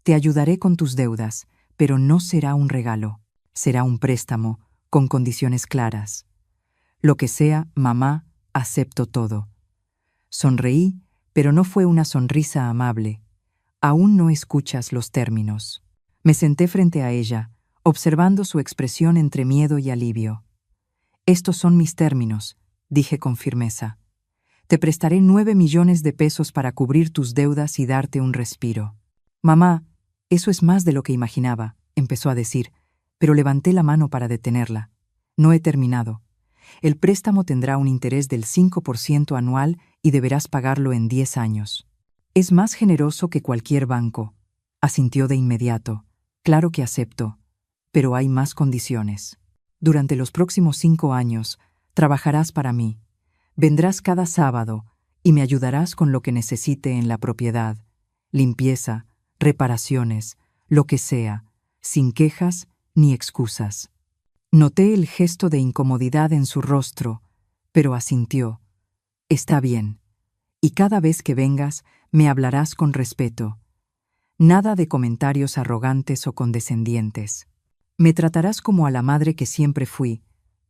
Speaker 1: «Te ayudaré con tus deudas, pero no será un regalo. Será un préstamo, con condiciones claras. Lo que sea, mamá, acepto todo». Sonreí, pero no fue una sonrisa amable. «Aún no escuchas los términos». Me senté frente a ella, observando su expresión entre miedo y alivio. «Estos son mis términos», dije con firmeza. «Te prestaré 9 millones de pesos para cubrir tus deudas y darte un respiro». «Mamá, eso es más de lo que imaginaba», empezó a decir. pero levanté la mano para detenerla. No he terminado. El préstamo tendrá un interés del 5% anual y deberás pagarlo en 10 años. Es más generoso que cualquier banco. Asintió de inmediato. Claro que acepto, pero hay más condiciones. Durante los próximos 5 años, trabajarás para mí. Vendrás cada sábado y me ayudarás con lo que necesite en la propiedad. Limpieza, reparaciones, lo que sea, sin quejas ni excusas. Noté el gesto de incomodidad en su rostro, pero asintió. Está bien. Y cada vez que vengas, me hablarás con respeto. Nada de comentarios arrogantes o condescendientes. Me tratarás como a la madre que siempre fui,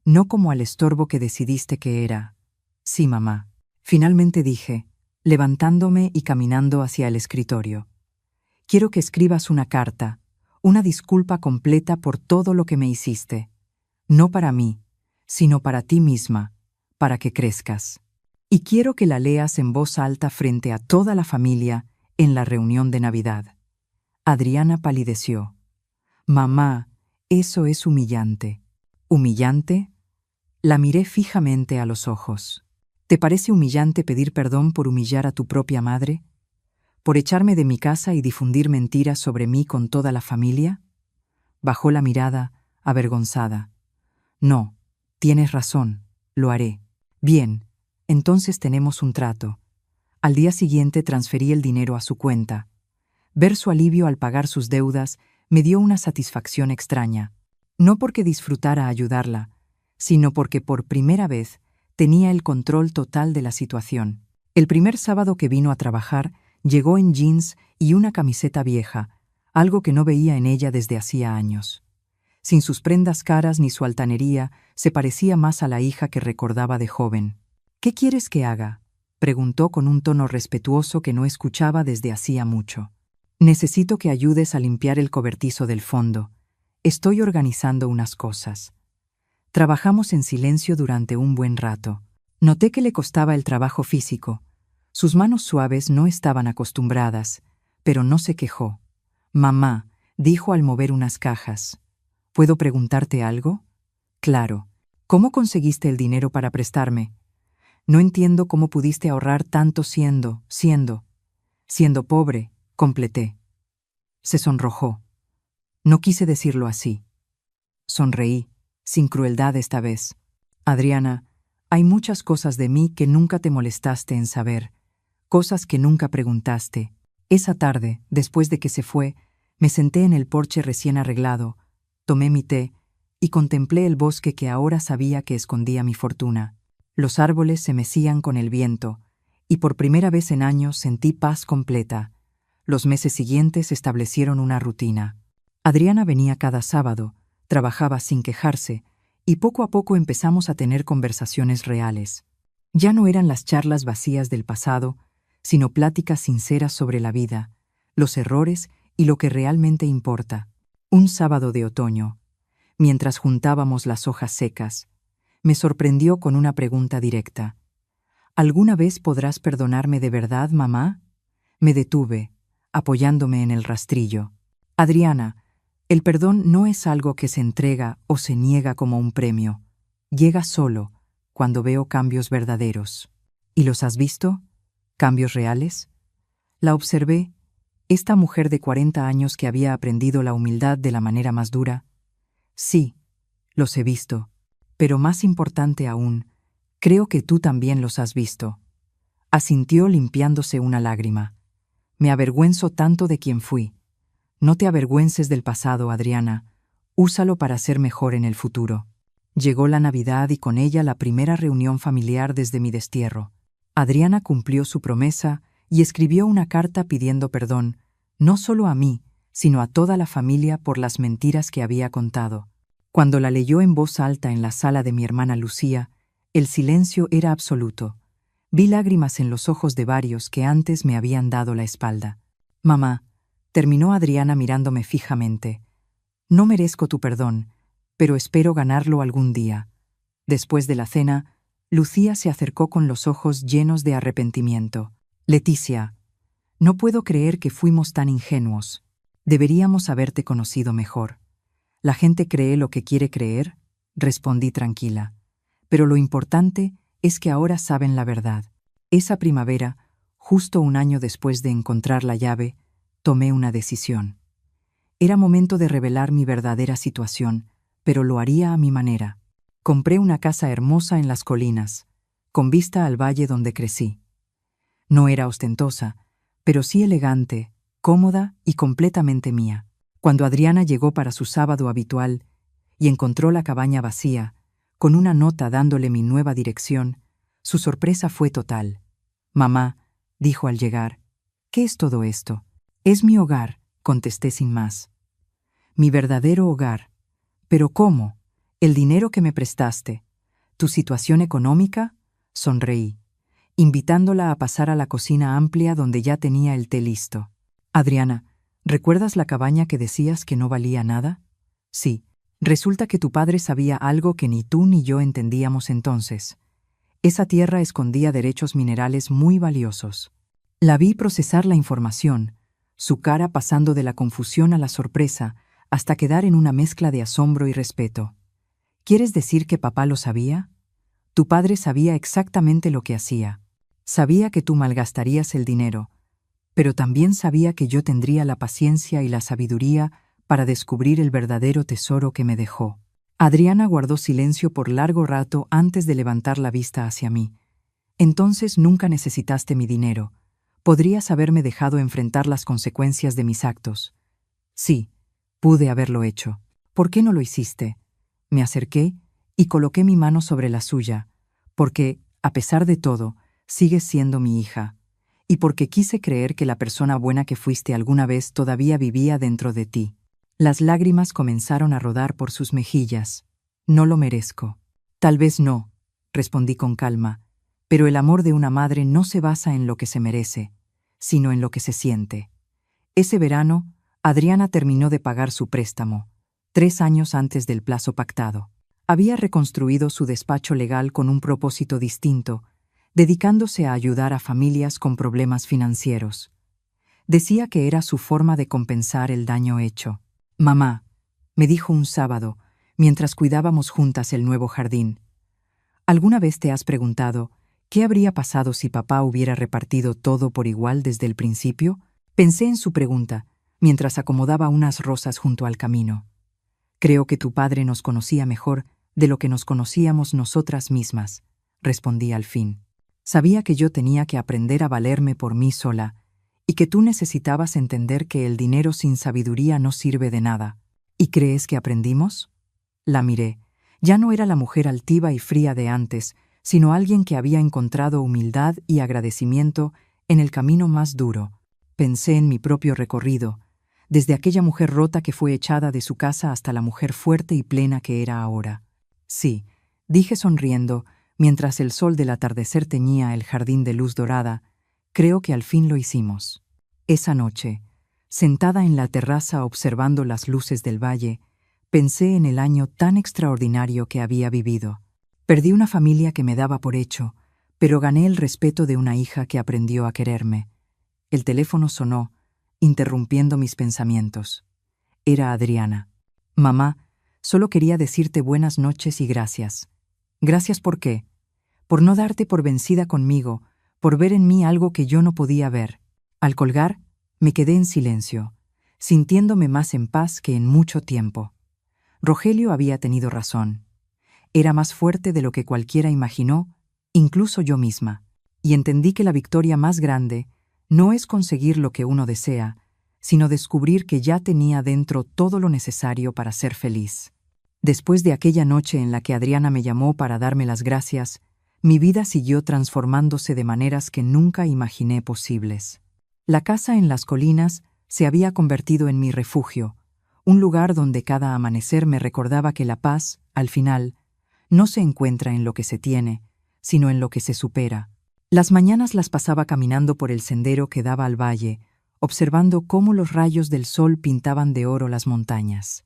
Speaker 1: no como al estorbo que decidiste que era. Sí, mamá. Finalmente dije, levantándome y caminando hacia el escritorio. Quiero que escribas una carta, una disculpa completa por todo lo que me hiciste. No para mí, sino para ti misma, para que crezcas. Y quiero que la leas en voz alta frente a toda la familia en la reunión de Navidad. Adriana palideció. Mamá, eso es humillante. ¿Humillante? La miré fijamente a los ojos. ¿Te parece humillante pedir perdón por humillar a tu propia madre? ¿Por echarme de mi casa y difundir mentiras sobre mí con toda la familia? Bajó la mirada, avergonzada. No, tienes razón, lo haré. Bien, entonces tenemos un trato. Al día siguiente transferí el dinero a su cuenta. Ver su alivio al pagar sus deudas me dio una satisfacción extraña. No porque disfrutara ayudarla, sino porque por primera vez tenía el control total de la situación. El primer sábado que vino a trabajar, llegó en jeans y una camiseta vieja, algo que no veía en ella desde hacía años. Sin sus prendas caras ni su altanería, se parecía más a la hija que recordaba de joven. «¿Qué quieres que haga?», preguntó con un tono respetuoso que no escuchaba desde hacía mucho. «Necesito que ayudes a limpiar el cobertizo del fondo. Estoy organizando unas cosas». Trabajamos en silencio durante un buen rato. Noté que le costaba el trabajo físico. Sus manos suaves no estaban acostumbradas, pero no se quejó. «Mamá», dijo al mover unas cajas. «¿Puedo preguntarte algo?» «Claro. ¿Cómo conseguiste el dinero para prestarme? No entiendo cómo pudiste ahorrar tanto siendo pobre», completé. Se sonrojó. No quise decirlo así. Sonreí, sin crueldad esta vez. «Adriana, hay muchas cosas de mí que nunca te molestaste en saber, cosas que nunca preguntaste. Esa tarde, después de que se fue, me senté en el porche recién arreglado, tomé mi té y contemplé el bosque que ahora sabía que escondía mi fortuna. Los árboles se mecían con el viento, y por primera vez en años sentí paz completa. Los meses siguientes establecieron una rutina. Adriana venía cada sábado, trabajaba sin quejarse, y poco a poco empezamos a tener conversaciones reales. Ya no eran las charlas vacías del pasado, sino pláticas sinceras sobre la vida, los errores y lo que realmente importa. Un sábado de otoño, mientras juntábamos las hojas secas, me sorprendió con una pregunta directa. «¿Alguna vez podrás perdonarme de verdad, mamá?». Me detuve, apoyándome en el rastrillo. «Adriana, el perdón no es algo que se entrega o se niega como un premio. Llega solo, cuando veo cambios verdaderos». «¿Y los has visto? ¿Cambios reales?». La observé, esta mujer de 40 años que había aprendido la humildad de la manera más dura. «Sí, los he visto. Pero más importante aún, creo que tú también los has visto». Asintió limpiándose una lágrima. «Me avergüenzo tanto de quien fui». «No te avergüences del pasado, Adriana. Úsalo para ser mejor en el futuro». Llegó la Navidad y con ella la primera reunión familiar desde mi destierro. Adriana cumplió su promesa y escribió una carta pidiendo perdón, no solo a mí, sino a toda la familia por las mentiras que había contado. Cuando la leyó en voz alta en la sala de mi hermana Lucía, el silencio era absoluto. Vi lágrimas en los ojos de varios que antes me habían dado la espalda. «Mamá», terminó Adriana mirándome fijamente, «no merezco tu perdón, pero espero ganarlo algún día». Después de la cena, Lucía se acercó con los ojos llenos de arrepentimiento. «Leticia, no puedo creer que fuimos tan ingenuos. Deberíamos haberte conocido mejor. La gente cree lo que quiere creer, respondí tranquila. Pero lo importante es que ahora saben la verdad. Esa primavera, justo un año después de encontrar la llave, tomé una decisión. Era momento de revelar mi verdadera situación, pero lo haría a mi manera. Compré una casa hermosa en las colinas, con vista al valle donde crecí. No era ostentosa, pero sí elegante, cómoda y completamente mía. Cuando Adriana llegó para su sábado habitual y encontró la cabaña vacía, con una nota dándole mi nueva dirección, su sorpresa fue total. «Mamá», dijo al llegar, «¿qué es todo esto?» «Es mi hogar», contesté sin más. «Mi verdadero hogar. ¿Pero cómo? ¿El dinero que me prestaste? ¿Tu situación económica?», sonreí, invitándola a pasar a la cocina amplia donde ya tenía el té listo. «Adriana, ¿recuerdas la cabaña que decías que no valía nada?» «Sí. Resulta que tu padre sabía algo que ni tú ni yo entendíamos entonces. Esa tierra escondía derechos minerales muy valiosos». La vi procesar la información, su cara pasando de la confusión a la sorpresa hasta quedar en una mezcla de asombro y respeto. «¿Quieres decir que papá lo sabía?» «Tu padre sabía exactamente lo que hacía. Sabía que tú malgastarías el dinero, pero también sabía que yo tendría la paciencia y la sabiduría para descubrir el verdadero tesoro que me dejó». Adriana guardó silencio por largo rato antes de levantar la vista hacia mí. «Entonces nunca necesitaste mi dinero. Podrías haberme dejado enfrentar las consecuencias de mis actos». «Sí, pude haberlo hecho». «¿Por qué no lo hiciste?» Me acerqué y coloqué mi mano sobre la suya, porque, a pesar de todo, sigues siendo mi hija, y porque quise creer que la persona buena que fuiste alguna vez todavía vivía dentro de ti. Las lágrimas comenzaron a rodar por sus mejillas. «No lo merezco». «Tal vez no», respondí con calma, «pero el amor de una madre no se basa en lo que se merece, sino en lo que se siente». Ese verano, Adriana terminó de pagar su préstamo, 3 años antes del plazo pactado. Había reconstruido su despacho legal con un propósito distinto, dedicándose a ayudar a familias con problemas financieros. Decía que era su forma de compensar el daño hecho. «Mamá», me dijo un sábado, mientras cuidábamos juntas el nuevo jardín, «¿alguna vez te has preguntado qué habría pasado si papá hubiera repartido todo por igual desde el principio?» Pensé en su pregunta, mientras acomodaba unas rosas junto al camino. «Creo que tu padre nos conocía mejor de lo que nos conocíamos nosotras mismas», respondí al fin. «Sabía que yo tenía que aprender a valerme por mí sola, y que tú necesitabas entender que el dinero sin sabiduría no sirve de nada». «¿Y crees que aprendimos?» La miré. Ya no era la mujer altiva y fría de antes, sino alguien que había encontrado humildad y agradecimiento en el camino más duro. Pensé en mi propio recorrido, desde aquella mujer rota que fue echada de su casa hasta la mujer fuerte y plena que era ahora. «Sí», dije sonriendo, mientras el sol del atardecer teñía el jardín de luz dorada, «creo que al fin lo hicimos». Esa noche, sentada en la terraza observando las luces del valle, pensé en el año tan extraordinario que había vivido. Perdí una familia que me daba por hecho, pero gané el respeto de una hija que aprendió a quererme. El teléfono sonó, interrumpiendo mis pensamientos. Era Adriana. «Mamá, solo quería decirte buenas noches y gracias». «¿Gracias por qué?» «Por no darte por vencida conmigo, por ver en mí algo que yo no podía ver». Al colgar, me quedé en silencio, sintiéndome más en paz que en mucho tiempo. Rogelio había tenido razón. Era más fuerte de lo que cualquiera imaginó, incluso yo misma, y entendí que la victoria más grande no es conseguir lo que uno desea, sino descubrir que ya tenía dentro todo lo necesario para ser feliz. Después de aquella noche en la que Adriana me llamó para darme las gracias, mi vida siguió transformándose de maneras que nunca imaginé posibles. La casa en las colinas se había convertido en mi refugio, un lugar donde cada amanecer me recordaba que la paz, al final, no se encuentra en lo que se tiene, sino en lo que se supera. Las mañanas las pasaba caminando por el sendero que daba al valle, observando cómo los rayos del sol pintaban de oro las montañas.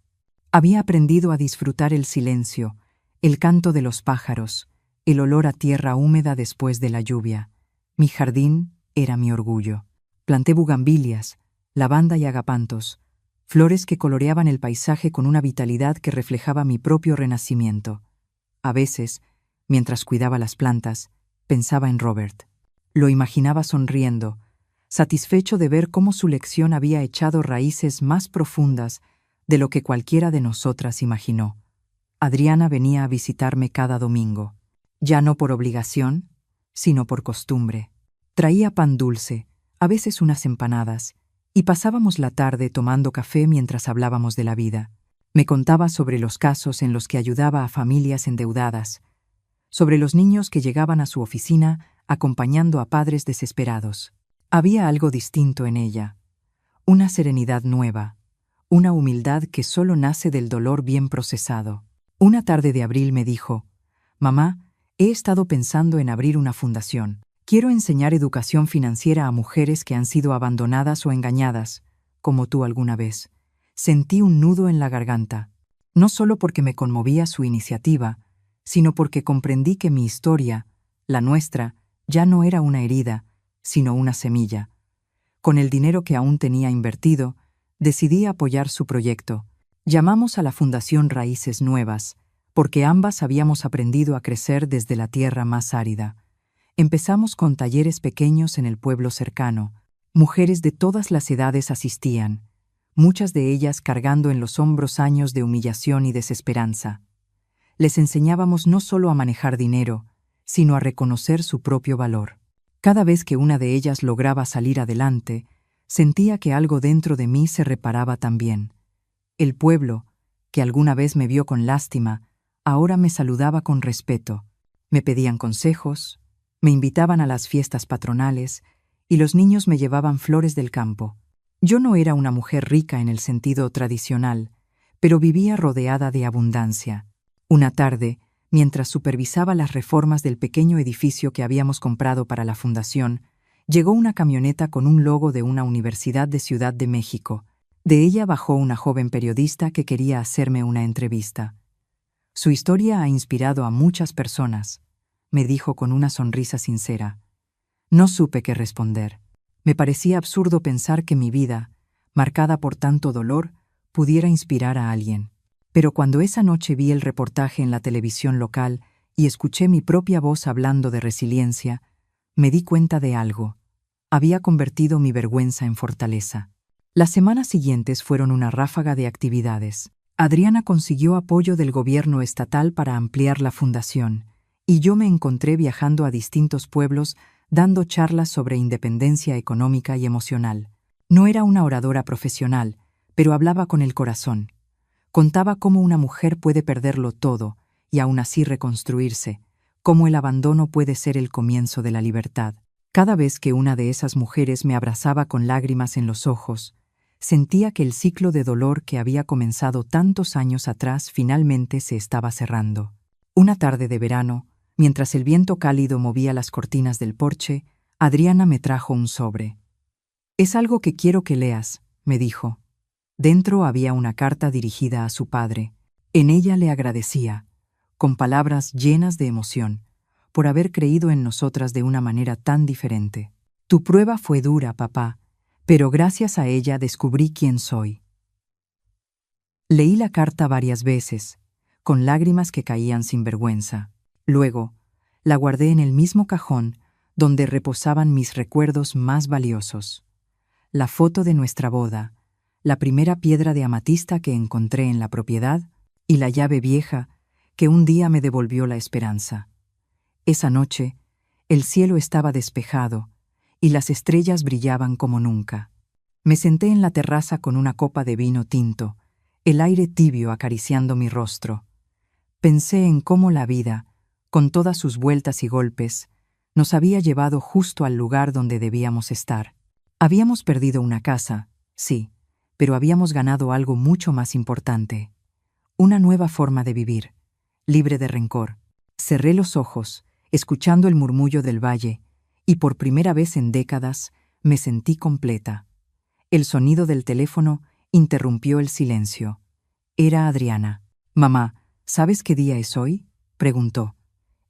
Speaker 1: Había aprendido a disfrutar el silencio, el canto de los pájaros, el olor a tierra húmeda después de la lluvia. Mi jardín era mi orgullo. Planté bugambilias, lavanda y agapantos, flores que coloreaban el paisaje con una vitalidad que reflejaba mi propio renacimiento. A veces, mientras cuidaba las plantas, pensaba en Robert. Lo imaginaba sonriendo, satisfecho de ver cómo su lección había echado raíces más profundas de lo que cualquiera de nosotras imaginó. Adriana venía a visitarme cada domingo, ya no por obligación, sino por costumbre. Traía pan dulce, a veces unas empanadas, y pasábamos la tarde tomando café mientras hablábamos de la vida. Me contaba sobre los casos en los que ayudaba a familias endeudadas, sobre los niños que llegaban a su oficina acompañando a padres desesperados. Había algo distinto en ella, una serenidad nueva, una humildad que solo nace del dolor bien procesado. Una tarde de abril me dijo: «Mamá, he estado pensando en abrir una fundación. Quiero enseñar educación financiera a mujeres que han sido abandonadas o engañadas, como tú alguna vez». Sentí un nudo en la garganta, no solo porque me conmovía su iniciativa, sino porque comprendí que mi historia, la nuestra, ya no era una herida, sino una semilla. Con el dinero que aún tenía invertido, decidí apoyar su proyecto. Llamamos a la Fundación Raíces Nuevas, porque ambas habíamos aprendido a crecer desde la tierra más árida. Empezamos con talleres pequeños en el pueblo cercano. Mujeres de todas las edades asistían, muchas de ellas cargando en los hombros años de humillación y desesperanza. Les enseñábamos no solo a manejar dinero, sino a reconocer su propio valor. Cada vez que una de ellas lograba salir adelante, sentía que algo dentro de mí se reparaba también. El pueblo, que alguna vez me vio con lástima, ahora me saludaba con respeto. Me pedían consejos, me invitaban a las fiestas patronales, y los niños me llevaban flores del campo. Yo no era una mujer rica en el sentido tradicional, pero vivía rodeada de abundancia. Una tarde, mientras supervisaba las reformas del pequeño edificio que habíamos comprado para la fundación, llegó una camioneta con un logo de una universidad de Ciudad de México. De ella bajó una joven periodista que quería hacerme una entrevista. «Su historia ha inspirado a muchas personas», me dijo con una sonrisa sincera. No supe qué responder. Me parecía absurdo pensar que mi vida, marcada por tanto dolor, pudiera inspirar a alguien. Pero cuando esa noche vi el reportaje en la televisión local y escuché mi propia voz hablando de resiliencia, me di cuenta de algo. Había convertido mi vergüenza en fortaleza. Las semanas siguientes fueron una ráfaga de actividades. Adriana consiguió apoyo del gobierno estatal para ampliar la fundación, y yo me encontré viajando a distintos pueblos dando charlas sobre independencia económica y emocional. No era una oradora profesional, pero hablaba con el corazón. Contaba cómo una mujer puede perderlo todo y aún así reconstruirse, cómo el abandono puede ser el comienzo de la libertad. Cada vez que una de esas mujeres me abrazaba con lágrimas en los ojos, sentía que el ciclo de dolor que había comenzado tantos años atrás finalmente se estaba cerrando. Una tarde de verano, mientras el viento cálido movía las cortinas del porche, Adriana me trajo un sobre. «Es algo que quiero que leas», me dijo. Dentro había una carta dirigida a su padre. En ella le agradecía, con palabras llenas de emoción, por haber creído en nosotras de una manera tan diferente. «Tu prueba fue dura, papá, pero gracias a ella descubrí quién soy». Leí la carta varias veces, con lágrimas que caían sin vergüenza. Luego, la guardé en el mismo cajón donde reposaban mis recuerdos más valiosos. La foto de nuestra boda, la primera piedra de amatista que encontré en la propiedad y la llave vieja que un día me devolvió la esperanza. Esa noche, el cielo estaba despejado y las estrellas brillaban como nunca. Me senté en la terraza con una copa de vino tinto, el aire tibio acariciando mi rostro. Pensé en cómo la vida, con todas sus vueltas y golpes, nos había llevado justo al lugar donde debíamos estar. Habíamos perdido una casa, sí, pero habíamos ganado algo mucho más importante. Una nueva forma de vivir, libre de rencor. Cerré los ojos, escuchando el murmullo del valle, y por primera vez en décadas me sentí completa. El sonido del teléfono interrumpió el silencio. Era Adriana. «Mamá, ¿sabes qué día es hoy?», preguntó.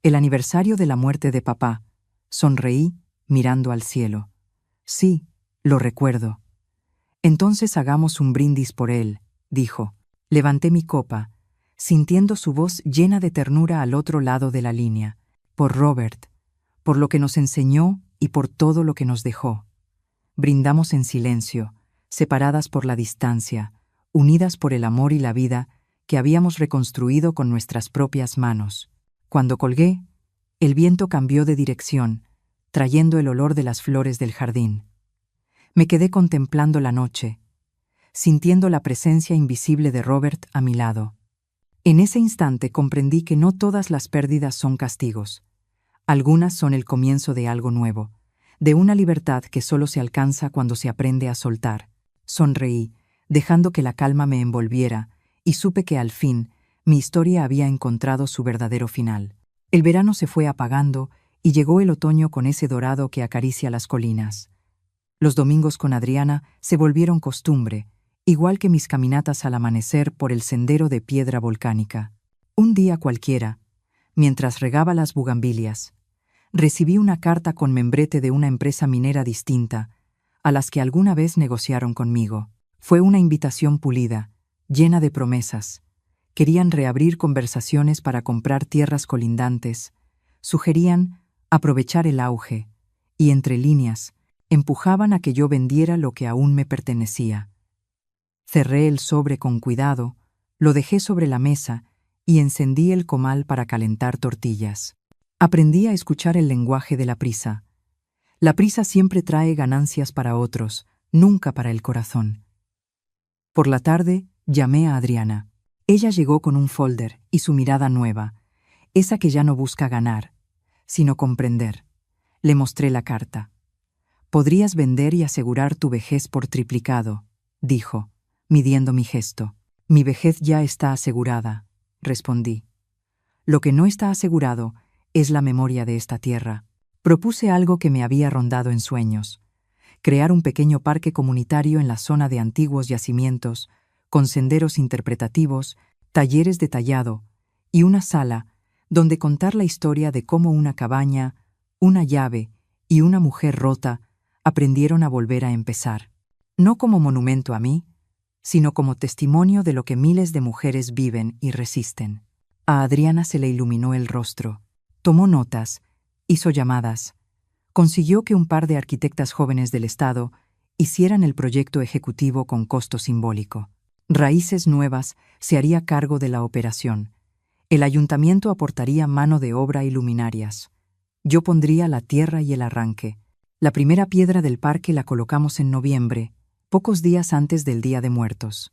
Speaker 1: «El aniversario de la muerte de papá». Sonreí, mirando al cielo. «Sí, lo recuerdo». Entonces hagamos un brindis por él, dijo. Levanté mi copa, sintiendo su voz llena de ternura al otro lado de la línea. Por Robert, por lo que nos enseñó y por todo lo que nos dejó. Brindamos en silencio, separadas por la distancia, unidas por el amor y la vida que habíamos reconstruido con nuestras propias manos. Cuando colgué, el viento cambió de dirección, trayendo el olor de las flores del jardín. Me quedé contemplando la noche, sintiendo la presencia invisible de Robert a mi lado. En ese instante comprendí que no todas las pérdidas son castigos. Algunas son el comienzo de algo nuevo, de una libertad que solo se alcanza cuando se aprende a soltar. Sonreí, dejando que la calma me envolviera, y supe que al fin mi historia había encontrado su verdadero final. El verano se fue apagando y llegó el otoño con ese dorado que acaricia las colinas. Los domingos con Adriana se volvieron costumbre, igual que mis caminatas al amanecer por el sendero de piedra volcánica. Un día cualquiera, mientras regaba las bugambilias, recibí una carta con membrete de una empresa minera distinta, a las que alguna vez negociaron conmigo. Fue una invitación pulida, llena de promesas. Querían reabrir conversaciones para comprar tierras colindantes, sugerían aprovechar el auge, y entre líneas, empujaban a que yo vendiera lo que aún me pertenecía. Cerré el sobre con cuidado, lo dejé sobre la mesa y encendí el comal para calentar tortillas. Aprendí a escuchar el lenguaje de la prisa. La prisa siempre trae ganancias para otros, nunca para el corazón. Por la tarde, llamé a Adriana. Ella llegó con un folder y su mirada nueva, esa que ya no busca ganar, sino comprender. Le mostré la carta. «Podrías vender y asegurar tu vejez por triplicado», dijo, midiendo mi gesto. «Mi vejez ya está asegurada», respondí. «Lo que no está asegurado es la memoria de esta tierra». Propuse algo que me había rondado en sueños: crear un pequeño parque comunitario en la zona de antiguos yacimientos, con senderos interpretativos, talleres de tallado y una sala donde contar la historia de cómo una cabaña, una llave y una mujer rota aprendieron a volver a empezar. No como monumento a mí, sino como testimonio de lo que miles de mujeres viven y resisten. A Adriana se le iluminó el rostro. Tomó notas, hizo llamadas, consiguió que un par de arquitectas jóvenes del Estado hicieran el proyecto ejecutivo con costo simbólico. Raíces Nuevas se haría cargo de la operación. El ayuntamiento aportaría mano de obra y luminarias. Yo pondría la tierra y el arranque. La primera piedra del parque la colocamos en noviembre, pocos días antes del Día de Muertos.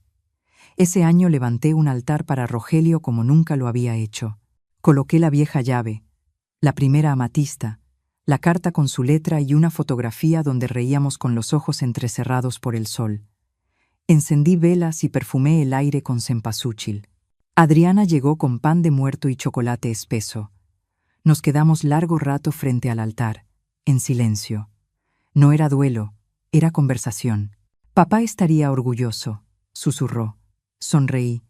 Speaker 1: Ese año levanté un altar para Rogelio como nunca lo había hecho. Coloqué la vieja llave, la primera amatista, la carta con su letra y una fotografía donde reíamos con los ojos entrecerrados por el sol. Encendí velas y perfumé el aire con cempasúchil. Adriana llegó con pan de muerto y chocolate espeso. Nos quedamos largo rato frente al altar, en silencio. No era duelo, era conversación. «Papá estaría orgulloso», susurró. Sonreí.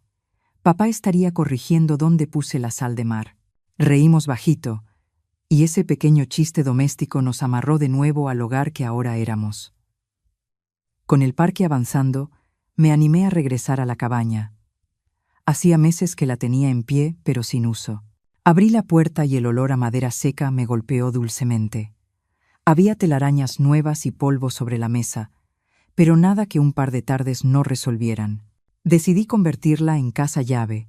Speaker 1: «Papá estaría corrigiendo dónde puse la sal de mar». Reímos bajito, y ese pequeño chiste doméstico nos amarró de nuevo al hogar que ahora éramos. Con el parque avanzando, me animé a regresar a la cabaña. Hacía meses que la tenía en pie, pero sin uso. Abrí la puerta y el olor a madera seca me golpeó dulcemente. Había telarañas nuevas y polvo sobre la mesa, pero nada que un par de tardes no resolvieran. Decidí convertirla en casa llave,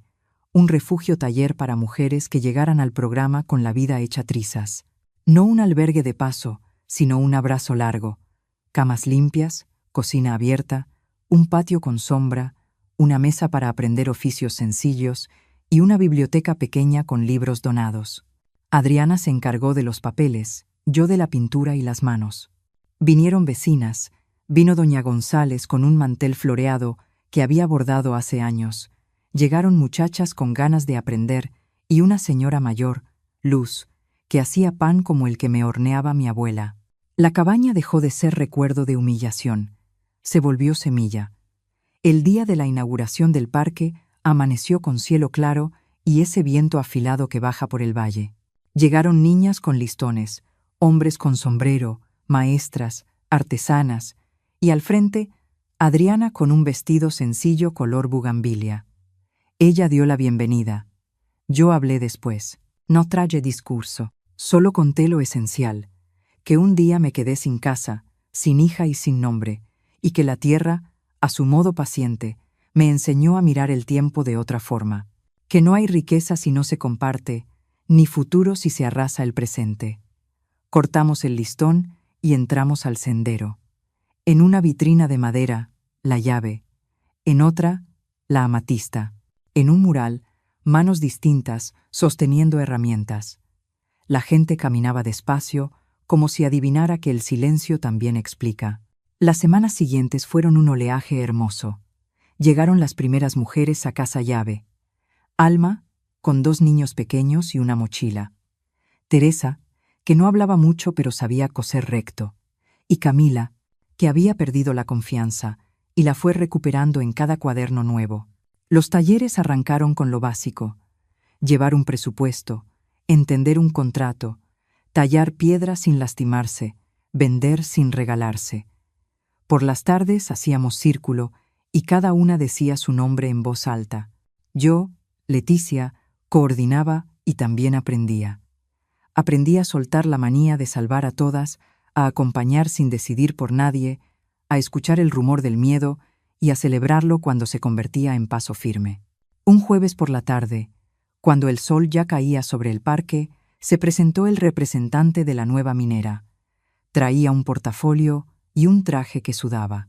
Speaker 1: un refugio taller para mujeres que llegaran al programa con la vida hecha trizas. No un albergue de paso, sino un abrazo largo. Camas limpias, cocina abierta, un patio con sombra, una mesa para aprender oficios sencillos y una biblioteca pequeña con libros donados. Adriana se encargó de los papeles, yo de la pintura y las manos. Vinieron vecinas, vino doña González con un mantel floreado que había bordado hace años. Llegaron muchachas con ganas de aprender y una señora mayor, Luz, que hacía pan como el que me horneaba mi abuela. La cabaña dejó de ser recuerdo de humillación. Se volvió semilla. El día de la inauguración del parque amaneció con cielo claro y ese viento afilado que baja por el valle. Llegaron niñas con listones, hombres con sombrero, maestras, artesanas, y al frente, Adriana con un vestido sencillo color bugambilia. Ella dio la bienvenida. Yo hablé después. No traje discurso, solo conté lo esencial, que un día me quedé sin casa, sin hija y sin nombre, y que la tierra, a su modo paciente, me enseñó a mirar el tiempo de otra forma, que no hay riqueza si no se comparte, ni futuro si se arrasa el presente. Cortamos el listón y entramos al sendero. En una vitrina de madera, la llave, en otra, la amatista, en un mural, manos distintas sosteniendo herramientas. La gente caminaba despacio, como si adivinara que el silencio también explica. Las semanas siguientes fueron un oleaje hermoso. Llegaron las primeras mujeres a casa llave. Alma, con 2 niños pequeños y una mochila. Teresa, que no hablaba mucho pero sabía coser recto. Y Camila, que había perdido la confianza y la fue recuperando en cada cuaderno nuevo. Los talleres arrancaron con lo básico: llevar un presupuesto, entender un contrato, tallar piedra sin lastimarse, vender sin regalarse. Por las tardes hacíamos círculo y cada una decía su nombre en voz alta. Yo, Leticia, coordinaba y también aprendía. Aprendí a soltar la manía de salvar a todas, a acompañar sin decidir por nadie, a escuchar el rumor del miedo y a celebrarlo cuando se convertía en paso firme. Un jueves por la tarde, cuando el sol ya caía sobre el parque, se presentó el representante de la nueva minera. Traía un portafolio y un traje que sudaba.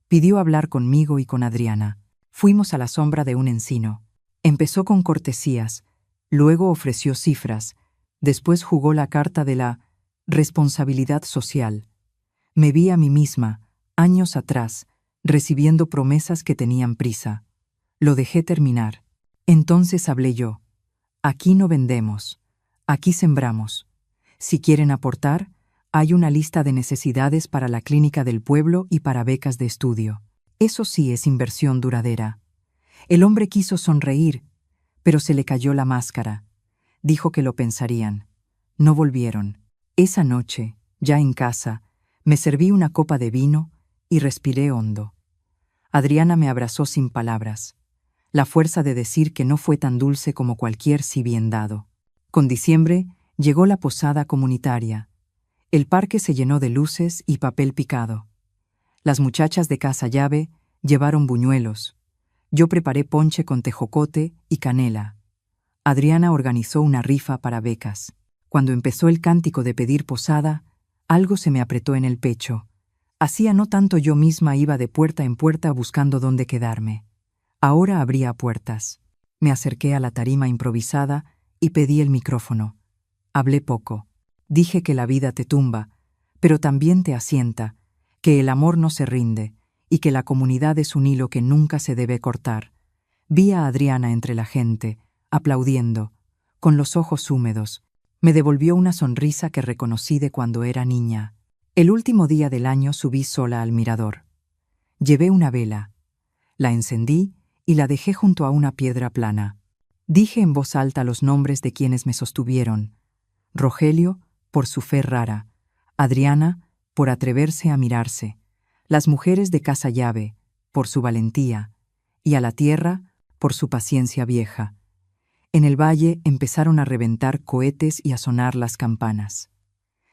Speaker 1: Pidió hablar conmigo y con Adriana. Fuimos a la sombra de un encino. Empezó con cortesías, luego ofreció cifras, después jugó la carta de la responsabilidad social. Me vi a mí misma, años atrás, recibiendo promesas que tenían prisa. Lo dejé terminar. Entonces hablé yo. Aquí no vendemos, aquí sembramos. Si quieren aportar, hay una lista de necesidades para la clínica del pueblo y para becas de estudio. Eso sí es inversión duradera. El hombre quiso sonreír, pero se le cayó la máscara. Dijo que lo pensarían. No volvieron. Esa noche, ya en casa, me serví una copa de vino y respiré hondo. Adriana me abrazó sin palabras. La fuerza de decir que no fue tan dulce como cualquier sí bien dado. Con diciembre llegó la posada comunitaria. El parque se llenó de luces y papel picado. Las muchachas de casa llave llevaron buñuelos. Yo preparé ponche con tejocote y canela. Adriana organizó una rifa para becas. Cuando empezó el cántico de pedir posada, algo se me apretó en el pecho. Hacía no tanto yo misma iba de puerta en puerta buscando dónde quedarme. Ahora abría puertas. Me acerqué a la tarima improvisada y pedí el micrófono. Hablé poco. Dije que la vida te tumba, pero también te asienta, que el amor no se rinde y que la comunidad es un hilo que nunca se debe cortar. Vi a Adriana entre la gente, aplaudiendo, con los ojos húmedos. Me devolvió una sonrisa que reconocí de cuando era niña. El último día del año subí sola al mirador. Llevé una vela. La encendí y la dejé junto a una piedra plana. Dije en voz alta los nombres de quienes me sostuvieron. Rogelio, por su fe rara. Adriana, por atreverse a mirarse. Las mujeres de casa llave, por su valentía. Y a la tierra, por su paciencia vieja. En el valle empezaron a reventar cohetes y a sonar las campanas.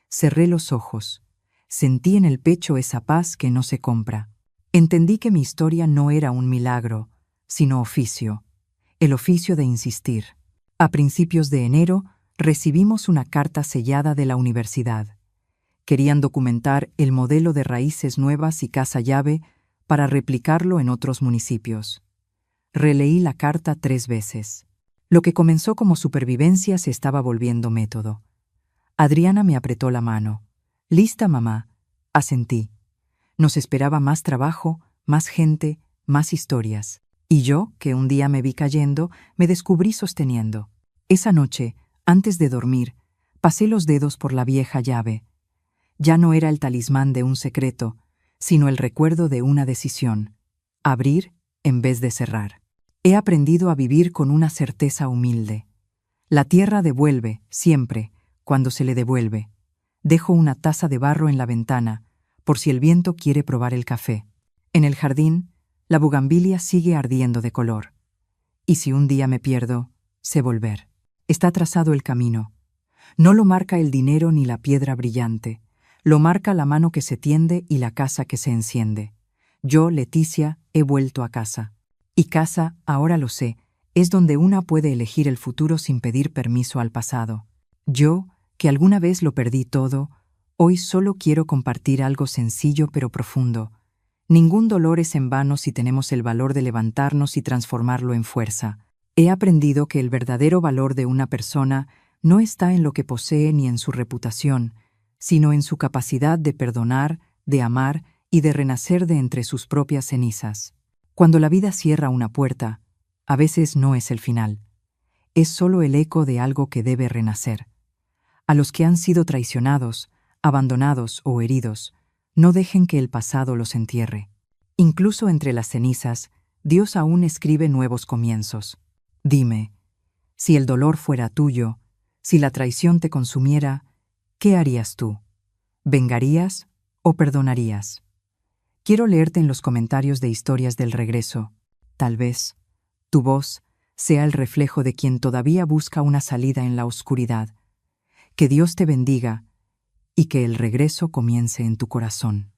Speaker 1: Cerré los ojos. Sentí en el pecho esa paz que no se compra. Entendí que mi historia no era un milagro, sino oficio. El oficio de insistir. A principios de enero recibimos una carta sellada de la universidad. Querían documentar el modelo de raíces nuevas y casa llave para replicarlo en otros municipios. Releí la carta 3 veces. Lo que comenzó como supervivencia se estaba volviendo método. Adriana me apretó la mano. «Lista, mamá», asentí. Nos esperaba más trabajo, más gente, más historias. Y yo, que un día me vi cayendo, me descubrí sosteniendo. Esa noche, antes de dormir, pasé los dedos por la vieja llave. Ya no era el talismán de un secreto, sino el recuerdo de una decisión. Abrir en vez de cerrar. He aprendido a vivir con una certeza humilde. La tierra devuelve, siempre, cuando se le devuelve. Dejo una taza de barro en la ventana, por si el viento quiere probar el café. En el jardín, la bugambilia sigue ardiendo de color. Y si un día me pierdo, sé volver. Está trazado el camino. No lo marca el dinero ni la piedra brillante. Lo marca la mano que se tiende y la casa que se enciende. Yo, Leticia, he vuelto a casa. Y casa, ahora lo sé, es donde una puede elegir el futuro sin pedir permiso al pasado. Yo, que alguna vez lo perdí todo, hoy solo quiero compartir algo sencillo pero profundo. Ningún dolor es en vano si tenemos el valor de levantarnos y transformarlo en fuerza. He aprendido que el verdadero valor de una persona no está en lo que posee ni en su reputación, sino en su capacidad de perdonar, de amar y de renacer de entre sus propias cenizas. Cuando la vida cierra una puerta, a veces no es el final. Es solo el eco de algo que debe renacer. A los que han sido traicionados, abandonados o heridos, no dejen que el pasado los entierre. Incluso entre las cenizas, Dios aún escribe nuevos comienzos. Dime, si el dolor fuera tuyo, si la traición te consumiera, ¿qué harías tú? ¿Vengarías o perdonarías? Quiero leerte en los comentarios de Historias del Regreso. Tal vez tu voz sea el reflejo de quien todavía busca una salida en la oscuridad. Que Dios te bendiga y que el regreso comience en tu corazón.